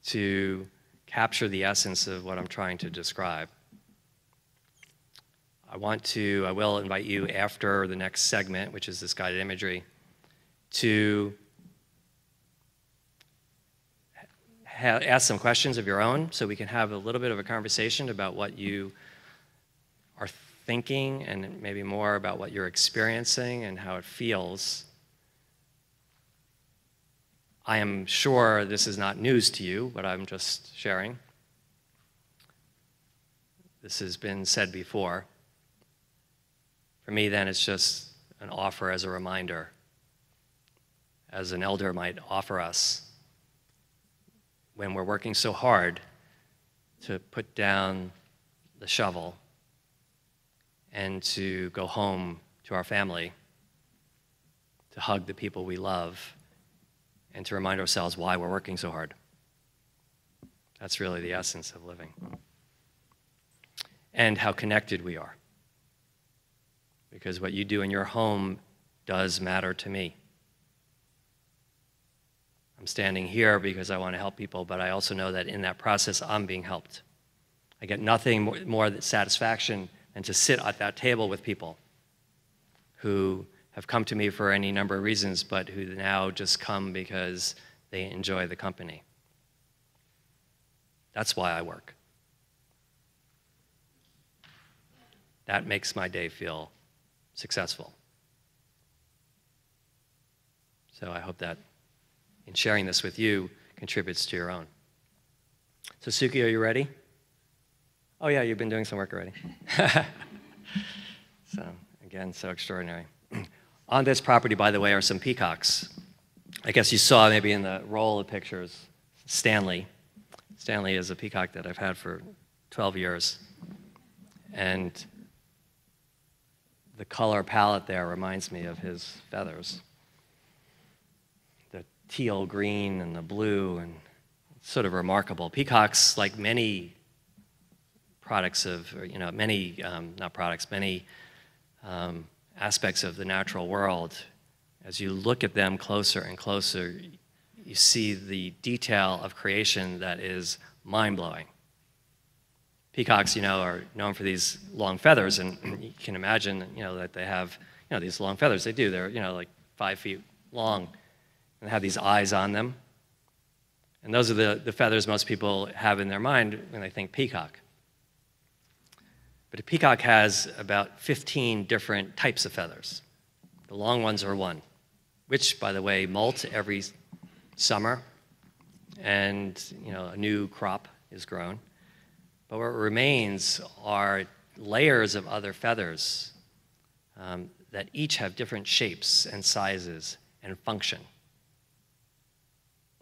C: to capture the essence of what I'm trying to describe. I will invite you after the next segment, which is this guided imagery, to ask some questions of your own so we can have a little bit of a conversation about what you are thinking and maybe more about what you're experiencing and how it feels. I am sure this is not news to you, but I'm just sharing. This has been said before. For me, then, it's just an offer as a reminder, as an elder might offer us when we're working so hard to put down the shovel and to go home to our family, to hug the people we love, and to remind ourselves why we're working so hard. That's really the essence of living. And how connected we are. because what you do in your home does matter to me. I'm standing here because I want to help people, but I also know that in that process, I'm being helped. I get nothing more satisfaction than to sit at that table with people who have come to me for any number of reasons, but who now just come because they enjoy the company. That's why I work. That makes my day feel successful. So I hope that in sharing this with you contributes to your own. So Suki, are you ready? Oh yeah, you've been doing some work already. So again, so extraordinary. On this property, by the way, are some peacocks. I guess you saw maybe in the roll of pictures, Stanley. Stanley is a peacock that I've had for 12 years. And the color palette there reminds me of his feathers. The teal green and the blue, and it's sort of remarkable. Peacocks, like many products of, many aspects of the natural world, as you look at them closer and closer, you see the detail of creation that is mind-blowing. Peacocks, are known for these long feathers, and you can imagine, that they have, these long feathers. They do. They're, like 5 feet long, and they have these eyes on them. And those are the feathers most people have in their mind when they think peacock. But a peacock has about 15 different types of feathers. The long ones are one, which, by the way, molt every summer, and a new crop is grown. But what remains are layers of other feathers that each have different shapes and sizes and function.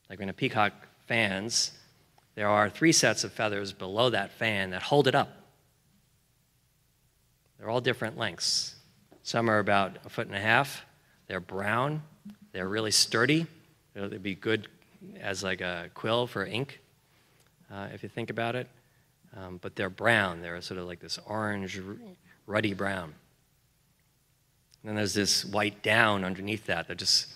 C: Like when a peacock fans, there are 3 sets of feathers below that fan that hold it up. They're all different lengths. Some are about 1.5 feet. They're brown. They're really sturdy. They'd be good as like a quill for ink, if you think about it. But they're brown. They're sort of like this orange, ruddy brown. And then there's this white down underneath that just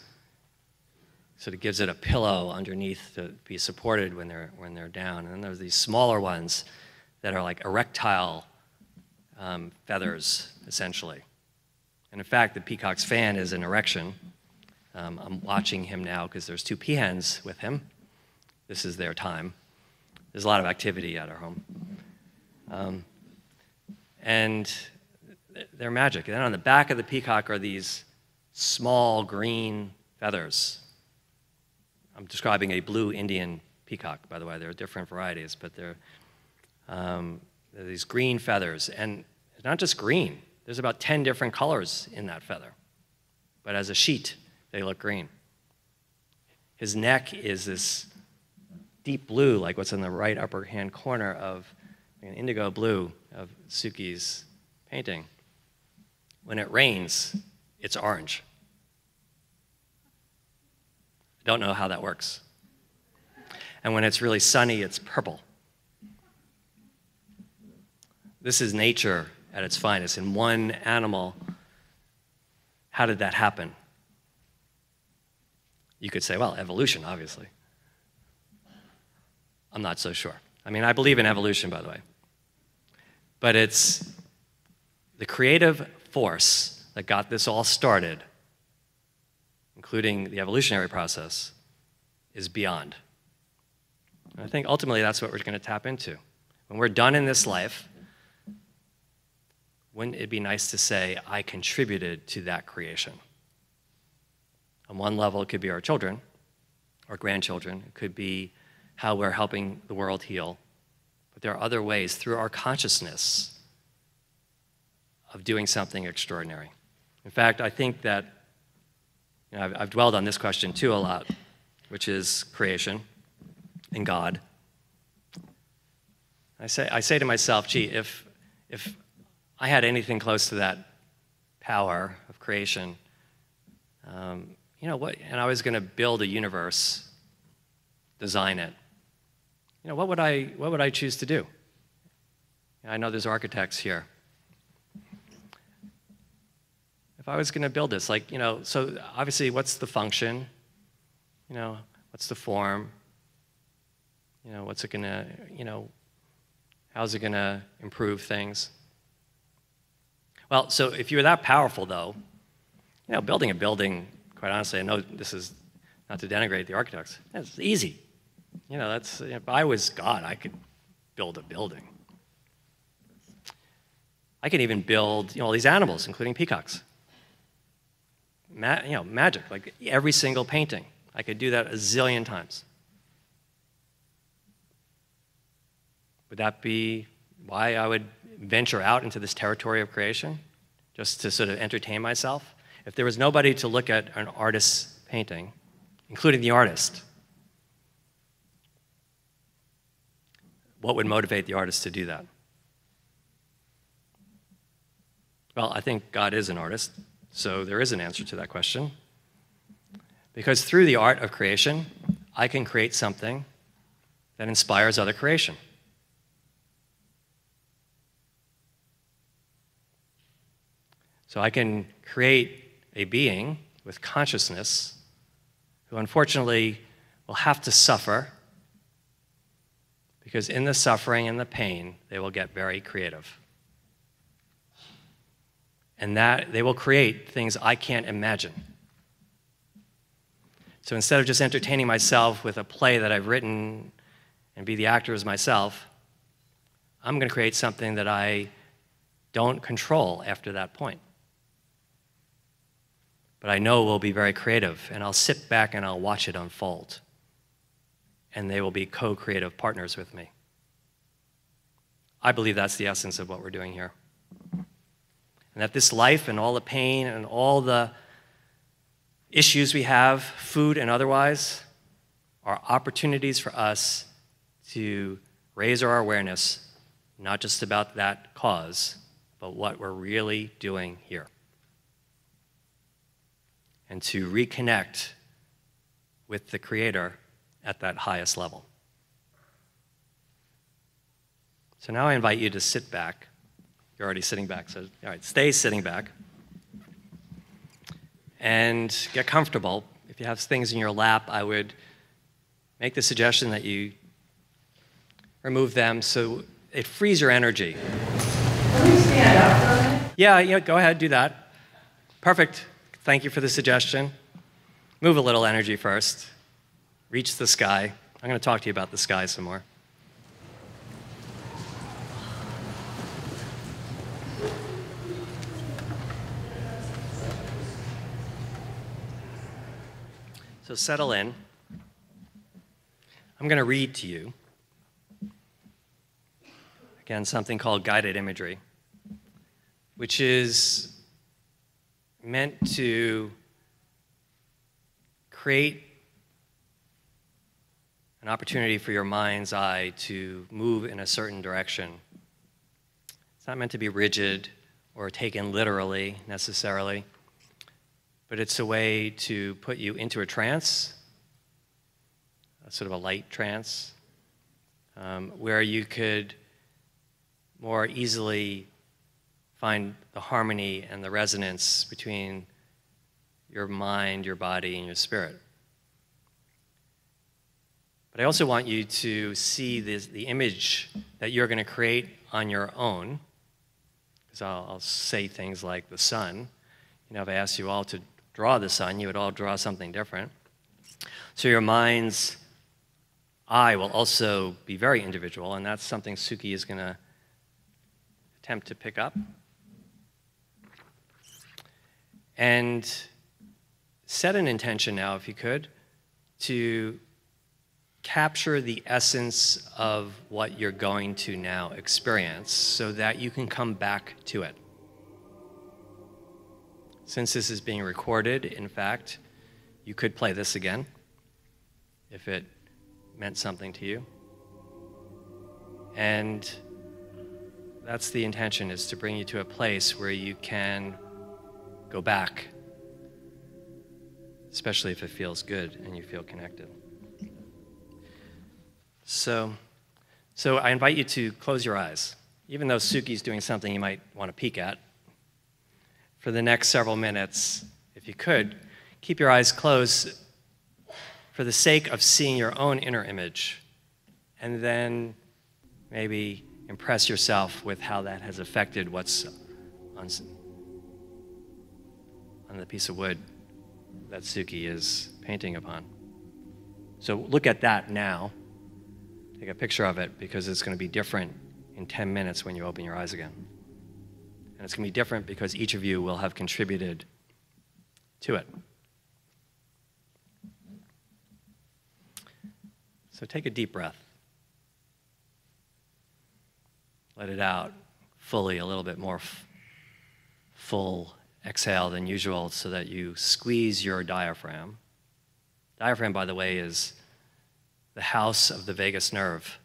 C: sort of gives it a pillow underneath to be supported when they're down. And then there's these smaller ones that are like erectile feathers, essentially. And in fact, the peacock's fan is an erection. I'm watching him now because there's 2 peahens with him. This is their time. There's a lot of activity at our home. And they're magic. And then on the back of the peacock are these small green feathers. I'm describing a blue Indian peacock, by the way. There are different varieties, but they're these green feathers. And it's not just green. There's about 10 different colors in that feather. But as a sheet, they look green. His neck is this deep blue, like what's in the right upper hand corner of an indigo blue of Suki's painting. When it rains, it's orange. I don't know how that works. And when it's really sunny, it's purple. This is nature at its finest. In one animal, how did that happen? You could say, well, evolution, obviously. I'm not so sure. I mean, I believe in evolution, by the way. But it's the creative force that got this all started, including the evolutionary process, is beyond. And I think ultimately that's what we're going to tap into. When we're done in this life, wouldn't it be nice to say, I contributed to that creation? On one level, it could be our children, our grandchildren. It could be how we're helping the world heal. But there are other ways through our consciousness of doing something extraordinary. In fact, I think that, I've dwelled on this question too a lot, which is creation and God. I say to myself, gee, if I had anything close to that power of creation, what? And I was going to build a universe, design it. What would I choose to do? I know there's architects here. if I was going to build this, like, so obviously what's the function? What's the form? What's it going to, how's it going to improve things? Well, so if you were that powerful, though, building a building, quite honestly, I know this is not to denigrate the architects, it's easy. If I was God, I could build a building. I could even build, all these animals, including peacocks. Magic, like every single painting. I could do that a zillion times. Would that be why I would venture out into this territory of creation? Just to sort of entertain myself? If there was nobody to look at an artist's painting, including the artist, what would motivate the artist to do that? Well, I think God is an artist, so there is an answer to that question. Because through the art of creation, I can create something that inspires other creation. So I can create a being with consciousness who unfortunately will have to suffer, because in the suffering and the pain, they will get very creative. And that they will create things I can't imagine. So instead of just entertaining myself with a play that I've written and be the actor as myself, I'm going to create something that I don't control after that point. But I know will be very creative, and I'll sit back and I'll watch it unfold. And they will be co-creative partners with me. I believe that's the essence of what we're doing here. And that this life and all the pain and all the issues we have, food and otherwise, are opportunities for us to raise our awareness, not just about that cause, but what we're really doing here. And to reconnect with the Creator at that highest level. So now I invite you to sit back. You're already sitting back, so all right, stay sitting back. And get comfortable. If you have things in your lap, I would make the suggestion that you remove them so it frees your energy.
A: Can we stand up for a minute?
C: Yeah, go ahead, do that. Perfect. Thank you for the suggestion. Move a little energy first. Reach the sky. I'm going to talk to you about the sky some more. So settle in. I'm going to read to you, again, something called guided imagery, which is meant to create an opportunity for your mind's eye to move in a certain direction. It's not meant to be rigid or taken literally necessarily, but it's a way to put you into a trance, a sort of a light trance, where you could more easily find the harmony and the resonance between your mind, your body, and your spirit. But I also want you to see the image that you're going to create on your own, because I'll say things like the sun. If I asked you all to draw the sun, you would all draw something different. So your mind's eye will also be very individual, and that's something Suki is going to attempt to pick up. And set an intention now, if you could, to capture the essence of what you're going to now experience so that you can come back to it. Since this is being recorded, in fact, you could play this again if it meant something to you. And that's the intention, is to bring you to a place where you can go back, especially if it feels good and you feel connected. So I invite you to close your eyes. Even though Suki's doing something you might want to peek at, for the next several minutes, if you could, keep your eyes closed for the sake of seeing your own inner image, and then maybe impress yourself with how that has affected what's on the piece of wood that Suki is painting upon. So look at that now. Take a picture of it, because it's going to be different in 10 minutes when you open your eyes again. And it's going to be different because each of you will have contributed to it. So take a deep breath. Let it out fully, a little bit more full exhale than usual, so that you squeeze your diaphragm. Diaphragm, by the way, is the house of the vagus nerve.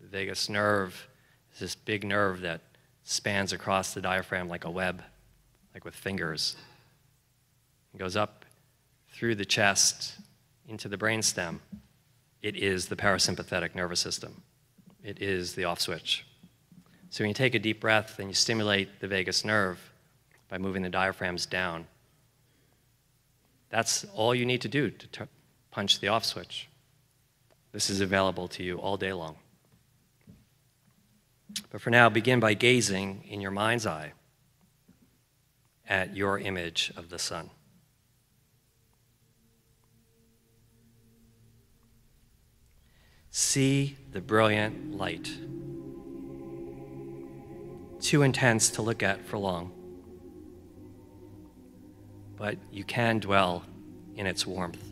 C: The vagus nerve is this big nerve that spans across the diaphragm like a web, like with fingers. It goes up through the chest into the brainstem. It is the parasympathetic nervous system. It is the off switch. So when you take a deep breath and you stimulate the vagus nerve by moving the diaphragms down, that's all you need to do to punch the off switch. This is available to you all day long. But for now, begin by gazing in your mind's eye at your image of the sun. See the brilliant light. Too intense to look at for long, but you can dwell in its warmth.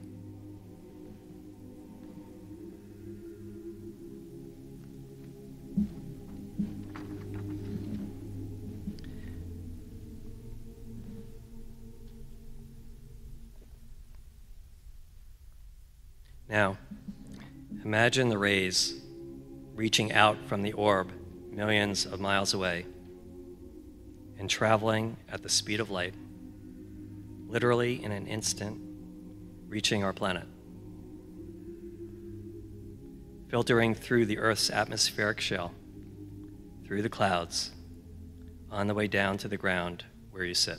C: Now, imagine the rays reaching out from the orb millions of miles away and traveling at the speed of light, literally in an instant, reaching our planet, filtering through the Earth's atmospheric shell, through the clouds, on the way down to the ground where you sit.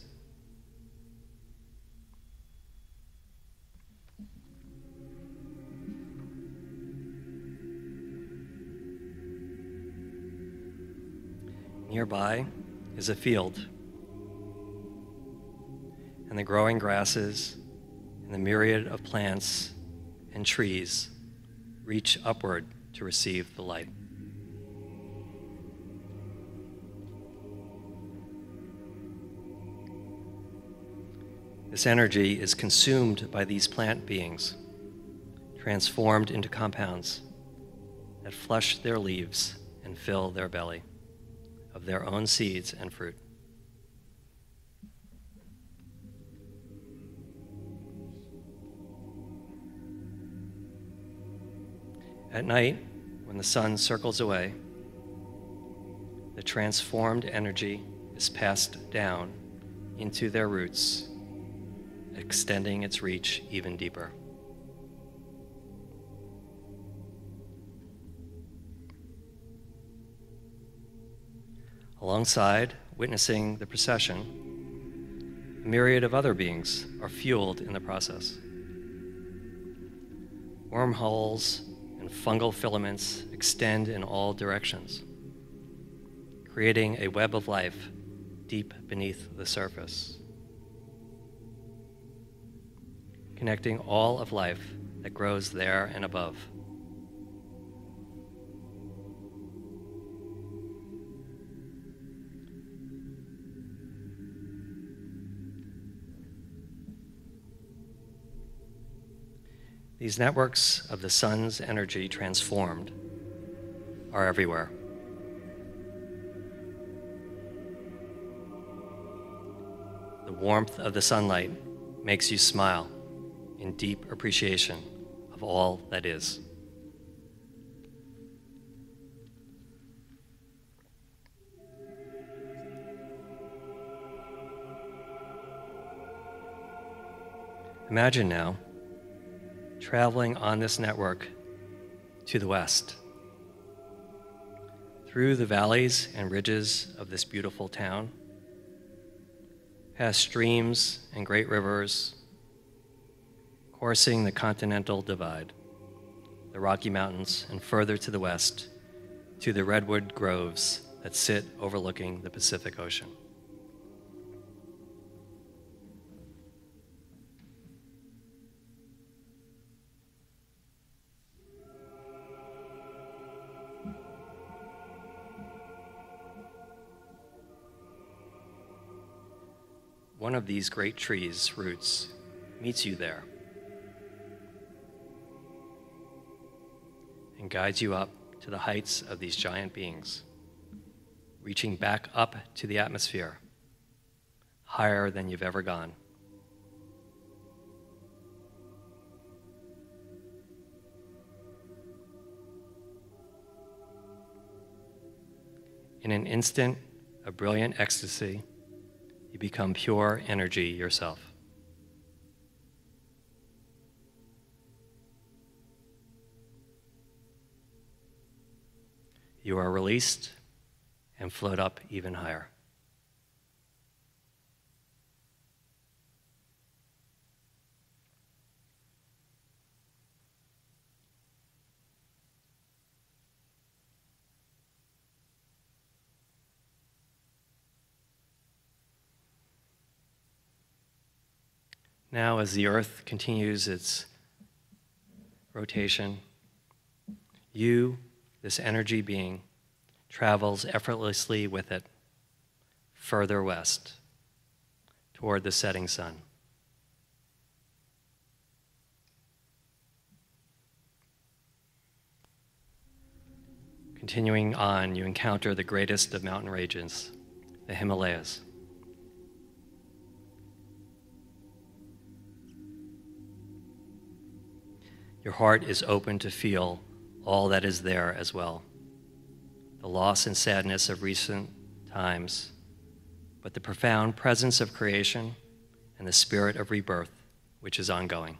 C: Nearby is a field, and the growing grasses and the myriad of plants and trees reach upward to receive the light. This energy is consumed by these plant beings, transformed into compounds that flush their leaves and fill their belly of their own seeds and fruit. At night, when the sun circles away, the transformed energy is passed down into their roots, extending its reach even deeper. Alongside, witnessing the procession, a myriad of other beings are fueled in the process. Wormholes and fungal filaments extend in all directions, creating a web of life deep beneath the surface, connecting all of life that grows there and above. These networks of the sun's energy transformed are everywhere. The warmth of the sunlight makes you smile in deep appreciation of all that is. Imagine now traveling on this network to the west, through the valleys and ridges of this beautiful town, past streams and great rivers, coursing the continental divide, the Rocky Mountains, and further to the west, to the redwood groves that sit overlooking the Pacific Ocean. One of these great trees' roots meets you there and guides you up to the heights of these giant beings, reaching back up to the atmosphere, higher than you've ever gone. In an instant of brilliant ecstasy, you become pure energy yourself. You are released and float up even higher. Now, as the earth continues its rotation, you, this energy being, travels effortlessly with it further west toward the setting sun. Continuing on, you encounter the greatest of mountain ranges, the Himalayas. Your heart is open to feel all that is there as well. The loss and sadness of recent times, but the profound presence of creation and the spirit of rebirth, which is ongoing.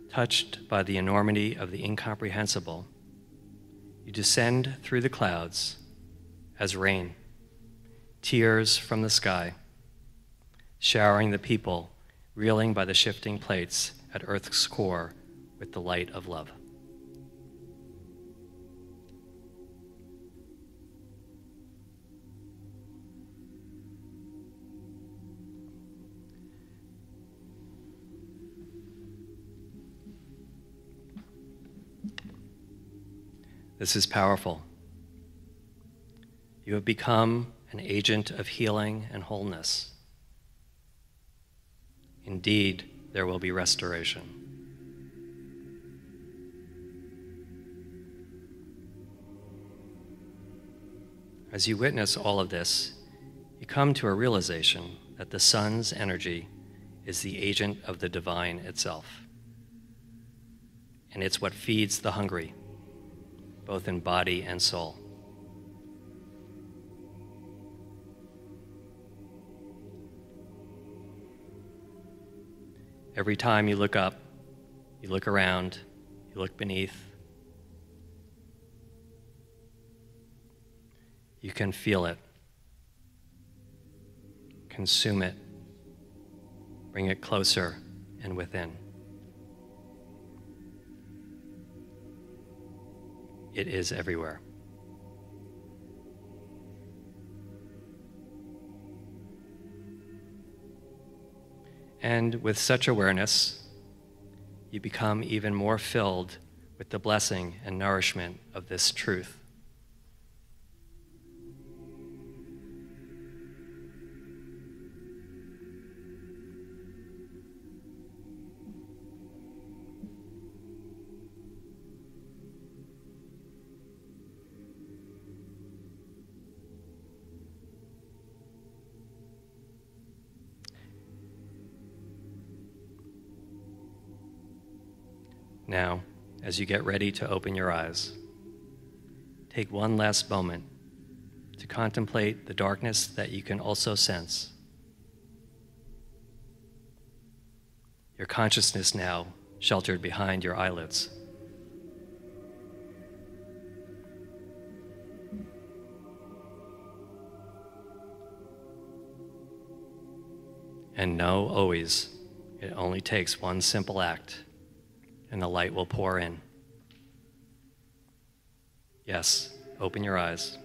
C: Touched by the enormity of the incomprehensible, you descend through the clouds as rain, tears from the sky, showering the people reeling by the shifting plates at Earth's core with the light of love. This is powerful. You have become an agent of healing and wholeness. Indeed, there will be restoration. As you witness all of this, you come to a realization that the sun's energy is the agent of the divine itself. And it's what feeds the hungry, both in body and soul. Every time you look up, you look around, you look beneath, you can feel it, consume it, bring it closer and within. It is everywhere. And with such awareness, you become even more filled with the blessing and nourishment of this truth. Now, as you get ready to open your eyes, take one last moment to contemplate the darkness that you can also sense. Your consciousness now sheltered behind your eyelids. And know always, it only takes one simple act, and the light will pour in. Yes, open your eyes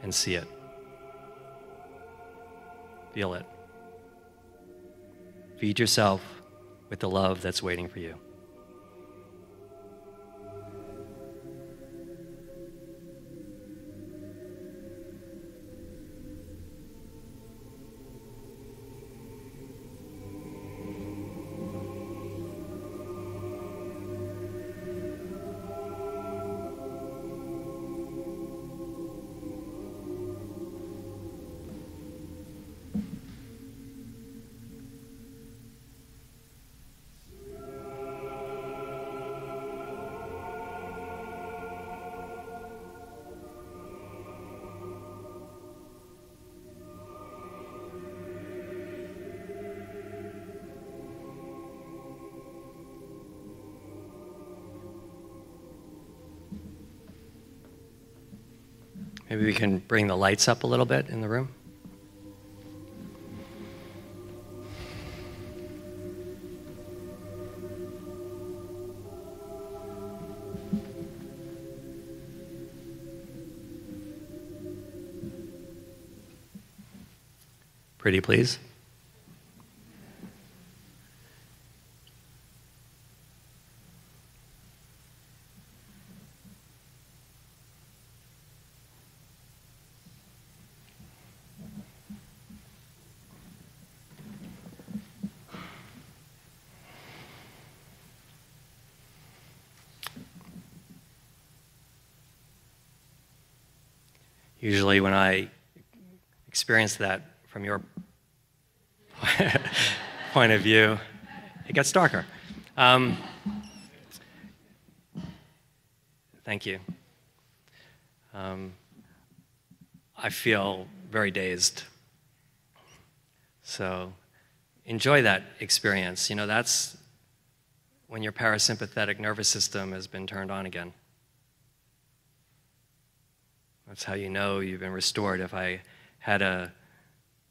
C: and see it. Feel it. Feed yourself with the love that's waiting for you. Maybe we can bring the lights up a little bit in the room. Pretty please. Usually when I experience that from your point of view, it gets darker. Thank you. I feel very dazed. So enjoy that experience. You know, that's when your parasympathetic nervous system has been turned on again. That's how you know you've been restored. If I had a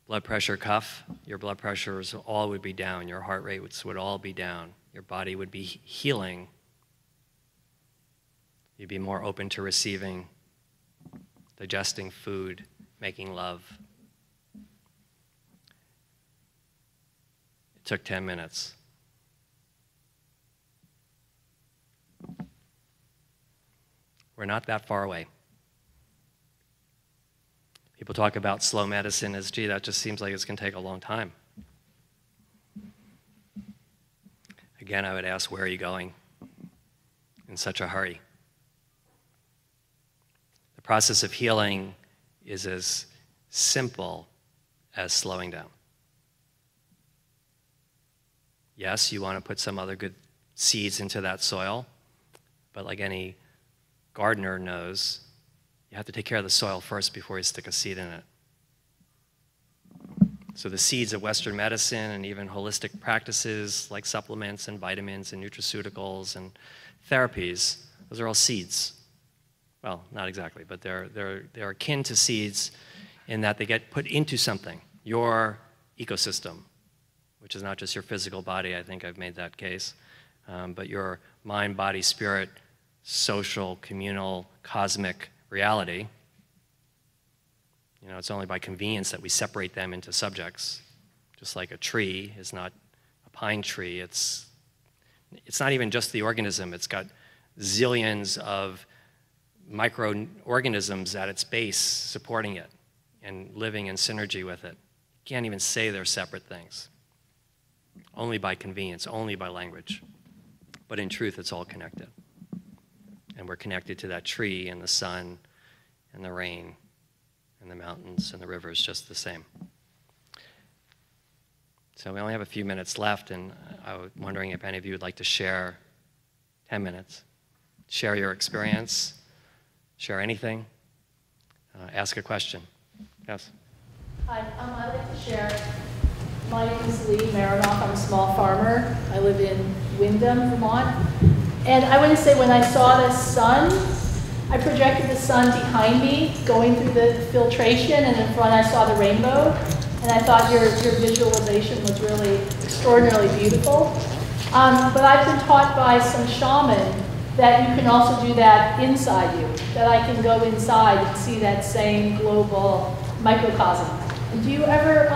C: blood pressure cuff, your blood pressures all would be down, your heart rate would all be down, your body would be healing. You'd be more open to receiving, digesting food, making love. It took 10 minutes. We're not that far away. People talk about slow medicine as, gee, that just seems like it's going to take a long time. Again, I would ask, where are you going in such a hurry? The process of healing is as simple as slowing down. Yes, you want to put some other good seeds into that soil, but like any gardener knows, you have to take care of the soil first before you stick a seed in it. So the seeds of Western medicine and even holistic practices like supplements and vitamins and nutraceuticals and therapies, those are all seeds. Well, not exactly, but they're akin to seeds in that they get put into something, your ecosystem, which is not just your physical body. I think I've made that case, but your mind, body, spirit, social, communal, cosmic reality. You know, it's only by convenience that we separate them into subjects. Just like a tree is not a pine tree. It's not even just the organism. It's got zillions of microorganisms at its base supporting it and living in synergy with it. You can't even say they're separate things. Only by convenience, only by language. But in truth, it's all connected. And we're connected to that tree and the sun and the rain and the mountains and the rivers just the same. So we only have a few minutes left, and I was wondering if any of you would like to share 10 minutes. Share your experience, share anything, ask a question. Yes?
D: Hi, I'd like to share My name is Lee Marinoff. I'm a small farmer. I live in Windham, Vermont. And I want to say when I saw the sun, I projected the sun behind me going through the filtration, and in front I saw the rainbow. And I thought your visualization was really extraordinarily beautiful. But I've been taught by some shaman that you can also do that inside you, that I can go inside and see that same global microcosm. And do you ever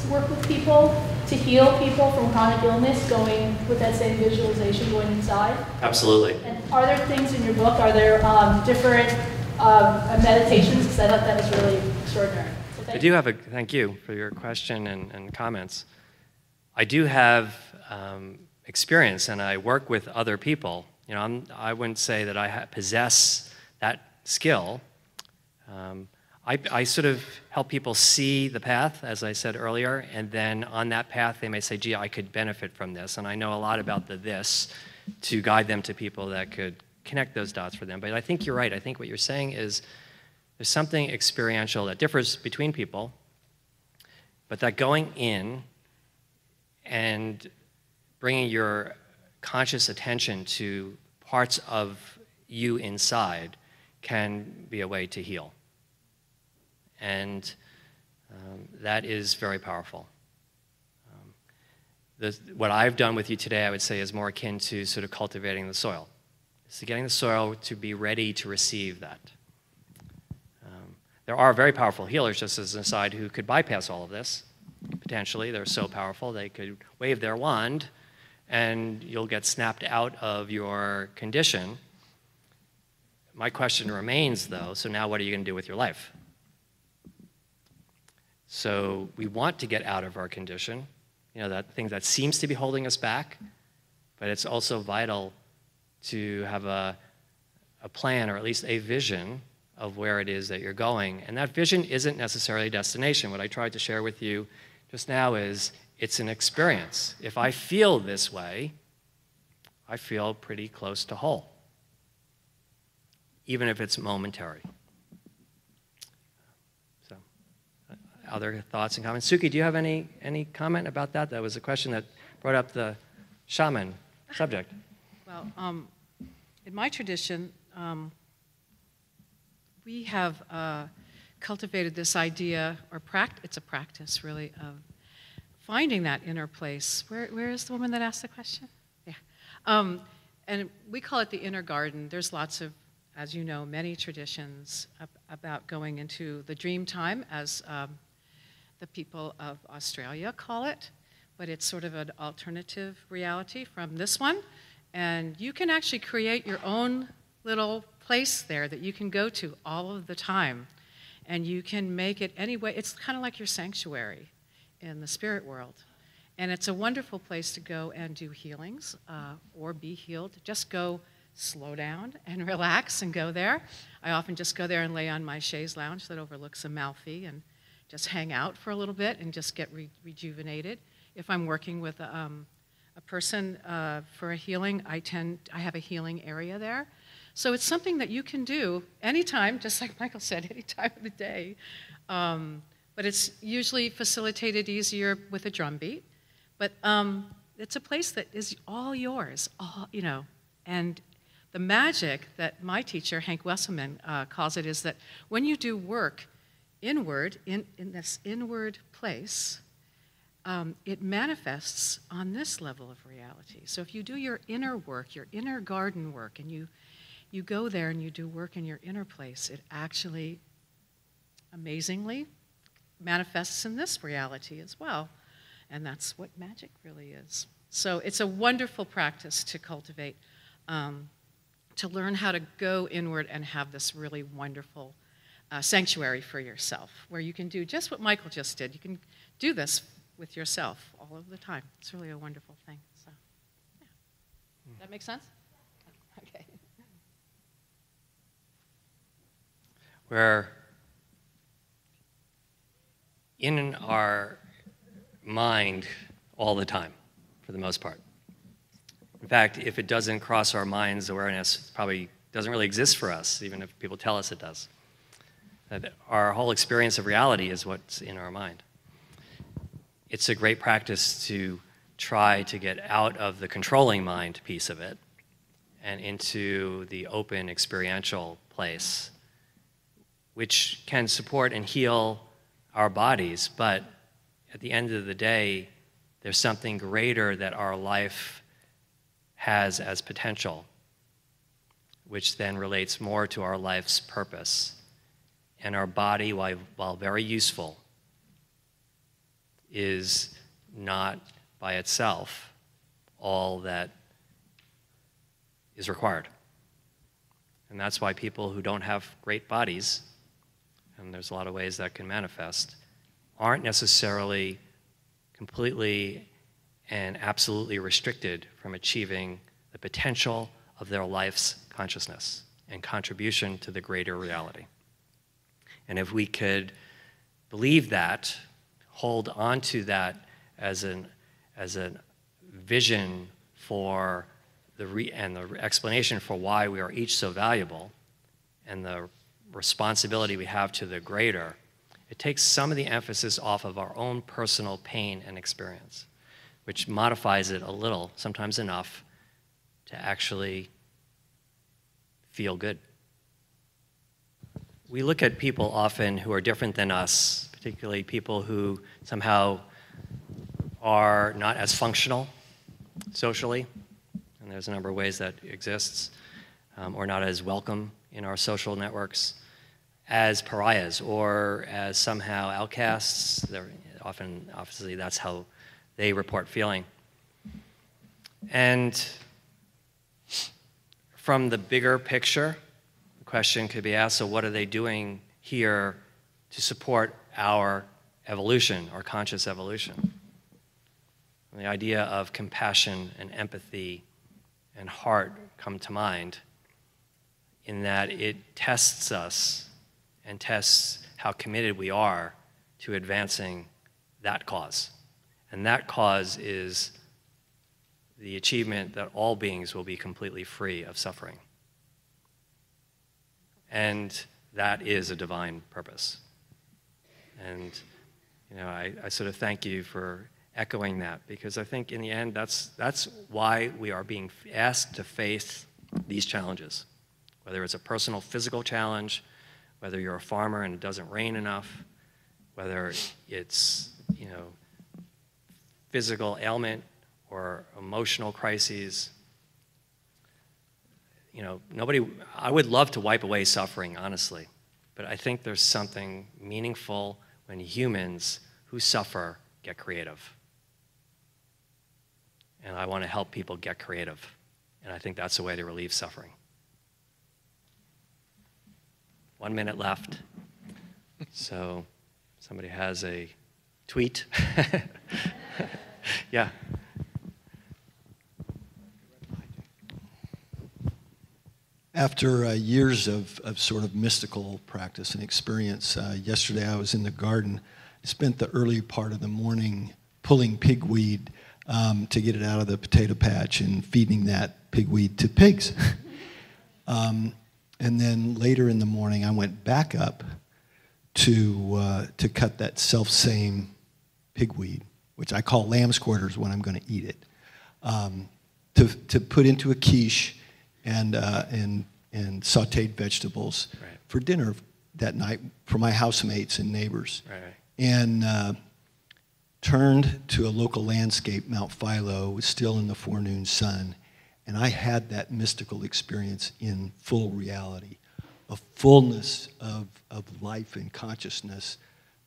D: work with people to heal people from chronic illness, going with that same visualization, going inside?
C: Absolutely.
D: And are there things in your book, are there different meditations? Because I thought that was really extraordinary. So
C: I do have thank you for your question and comments. I do have experience, and I work with other people. You know, I wouldn't say that I possess that skill. I sort of help people see the path, as I said earlier, and then on that path they may say, gee, I could benefit from this, and I know a lot about the this to guide them to people that could connect those dots for them. But I think you're right. I think what you're saying is there's something experiential that differs between people, but that going in and bringing your conscious attention to parts of you inside can be a way to heal. And that is very powerful. What I've done with you today, I would say, is more akin to sort of cultivating the soil. So getting the soil to be ready to receive that. There are very powerful healers, just as an aside, who could bypass all of this. Potentially, they're so powerful, they could wave their wand and you'll get snapped out of your condition. My question remains, though, so now what are you going to do with your life? So we want to get out of our condition, you know, that thing that seems to be holding us back, but it's also vital to have a plan, or at least a vision of where it is that you're going. And that vision isn't necessarily a destination. What I tried to share with you just now is it's an experience. If I feel this way, I feel pretty close to whole, even if it's momentary. So, other thoughts and comments? Suki, do you have any comment about that? That was a question that brought up the shaman subject.
E: Well, in my tradition, we have cultivated this idea, or it's a practice really, of finding that inner place. Where is the woman that asked the question? Yeah. And we call it the inner garden. There's lots of, as you know, many traditions about going into the dream time, as the people of Australia call it, but it's sort of an alternative reality from this one. And you can actually create your own little place there that you can go to all of the time. And you can make it any way. It's kind of like your sanctuary in the spirit world. And it's a wonderful place to go and do healings or be healed. Just go slow down and relax and go there. I often just go there and lay on my chaise lounge that overlooks Amalfi and just hang out for a little bit and just get rejuvenated. If I'm working with a person for a healing, I have a healing area there. So it's something that you can do anytime, just like Michael said, any time of the day. But it's usually facilitated easier with a drum beat. But it's a place that is all yours, you know. And the magic that my teacher, Hank Wesselman, calls it is that when you do work inward, in this inward place, it manifests on this level of reality. So if you do your inner work, your inner garden work, and you go there and you do work in your inner place, it actually, amazingly, manifests in this reality as well. And that's what magic really is. So it's a wonderful practice to cultivate, to learn how to go inward and have this really wonderful sanctuary for yourself, where you can do just what Michael just did. You can do this with yourself all of the time. It's really a wonderful thing. So, yeah. Does that make sense? Okay.
C: We're in our mind all the time, for the most part. In fact, if it doesn't cross our mind's awareness, it probably doesn't really exist for us, even if people tell us it does. That our whole experience of reality is what's in our mind. it's a great practice to try to get out of the controlling mind piece of it and into the open experiential place, which can support and heal our bodies, but at the end of the day, there's something greater that our life has as potential, which then relates more to our life's purpose. And our body, while very useful, is not by itself all that is required. And that's why people who don't have great bodies, and there's a lot of ways that can manifest, aren't necessarily completely and absolutely restricted from achieving the potential of their life's consciousness and contribution to the greater reality. And if we could believe that, hold on to that as a vision for the explanation for why we are each so valuable and the responsibility we have to the greater, it takes some of the emphasis off of our own personal pain and experience, which modifies it a little, sometimes enough, to actually feel good. We look at people often who are different than us, particularly people who somehow are not as functional socially, and there's a number of ways that exists, or not as welcome in our social networks, as pariahs or as somehow outcasts. They're often, obviously, that's how they report feeling. And from the bigger picture, the question could be asked, so what are they doing here to support our evolution, our conscious evolution? And the idea of compassion and empathy and heart come to mind in that it tests us and tests how committed we are to advancing that cause. And that cause is the achievement that all beings will be completely free of suffering. And that is a divine purpose. And I sort of thank you for echoing that, because I think in the end that's why we are being asked to face these challenges. Whether it's a personal physical challenge, whether you're a farmer and it doesn't rain enough, whether it's physical ailment or emotional crises. I would love to wipe away suffering, honestly, but I think there's something meaningful when humans who suffer get creative. And I want to help people get creative, and I think that's the way to relieve suffering. 1 minute left. So somebody has a tweet. Yeah.
F: After years of sort of mystical practice and experience, yesterday I was in the garden. I spent the early part of the morning pulling pigweed to get it out of the potato patch and feeding that pigweed to pigs. And then later in the morning, I went back up to cut that self-same pigweed, which I call lamb's quarters when I'm going to eat it, to put into a quiche and sautéed vegetables for dinner that night for my housemates and neighbors. And turned to a local landscape, Mount Philo, was still in the forenoon sun, and I had that mystical experience in full reality, a fullness of life and consciousness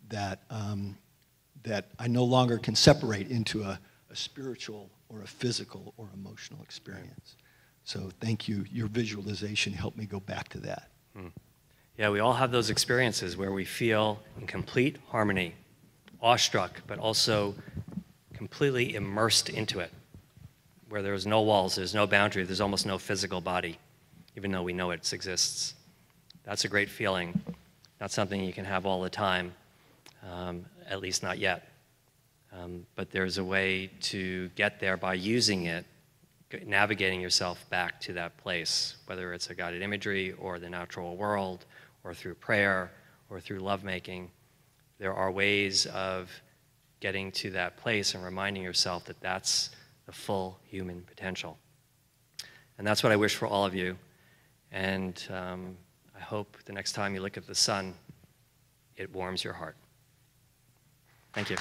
F: that I no longer can separate into a spiritual or a physical or emotional experience. So thank you. Your visualization helped me go back to that.
C: Yeah, we all have those experiences where we feel in complete harmony, awestruck, but also completely immersed into it, where there's no walls, there's no boundary, there's almost no physical body, even though we know it exists. That's a great feeling. Not something you can have all the time, at least not yet. But there's a way to get there by using it, navigating yourself back to that place, whether it's a guided imagery or the natural world or through prayer or through lovemaking. There are ways of getting to that place and reminding yourself that that's the full human potential. And that's what I wish for all of you. And I hope the next time you look at the sun, it warms your heart. Thank you.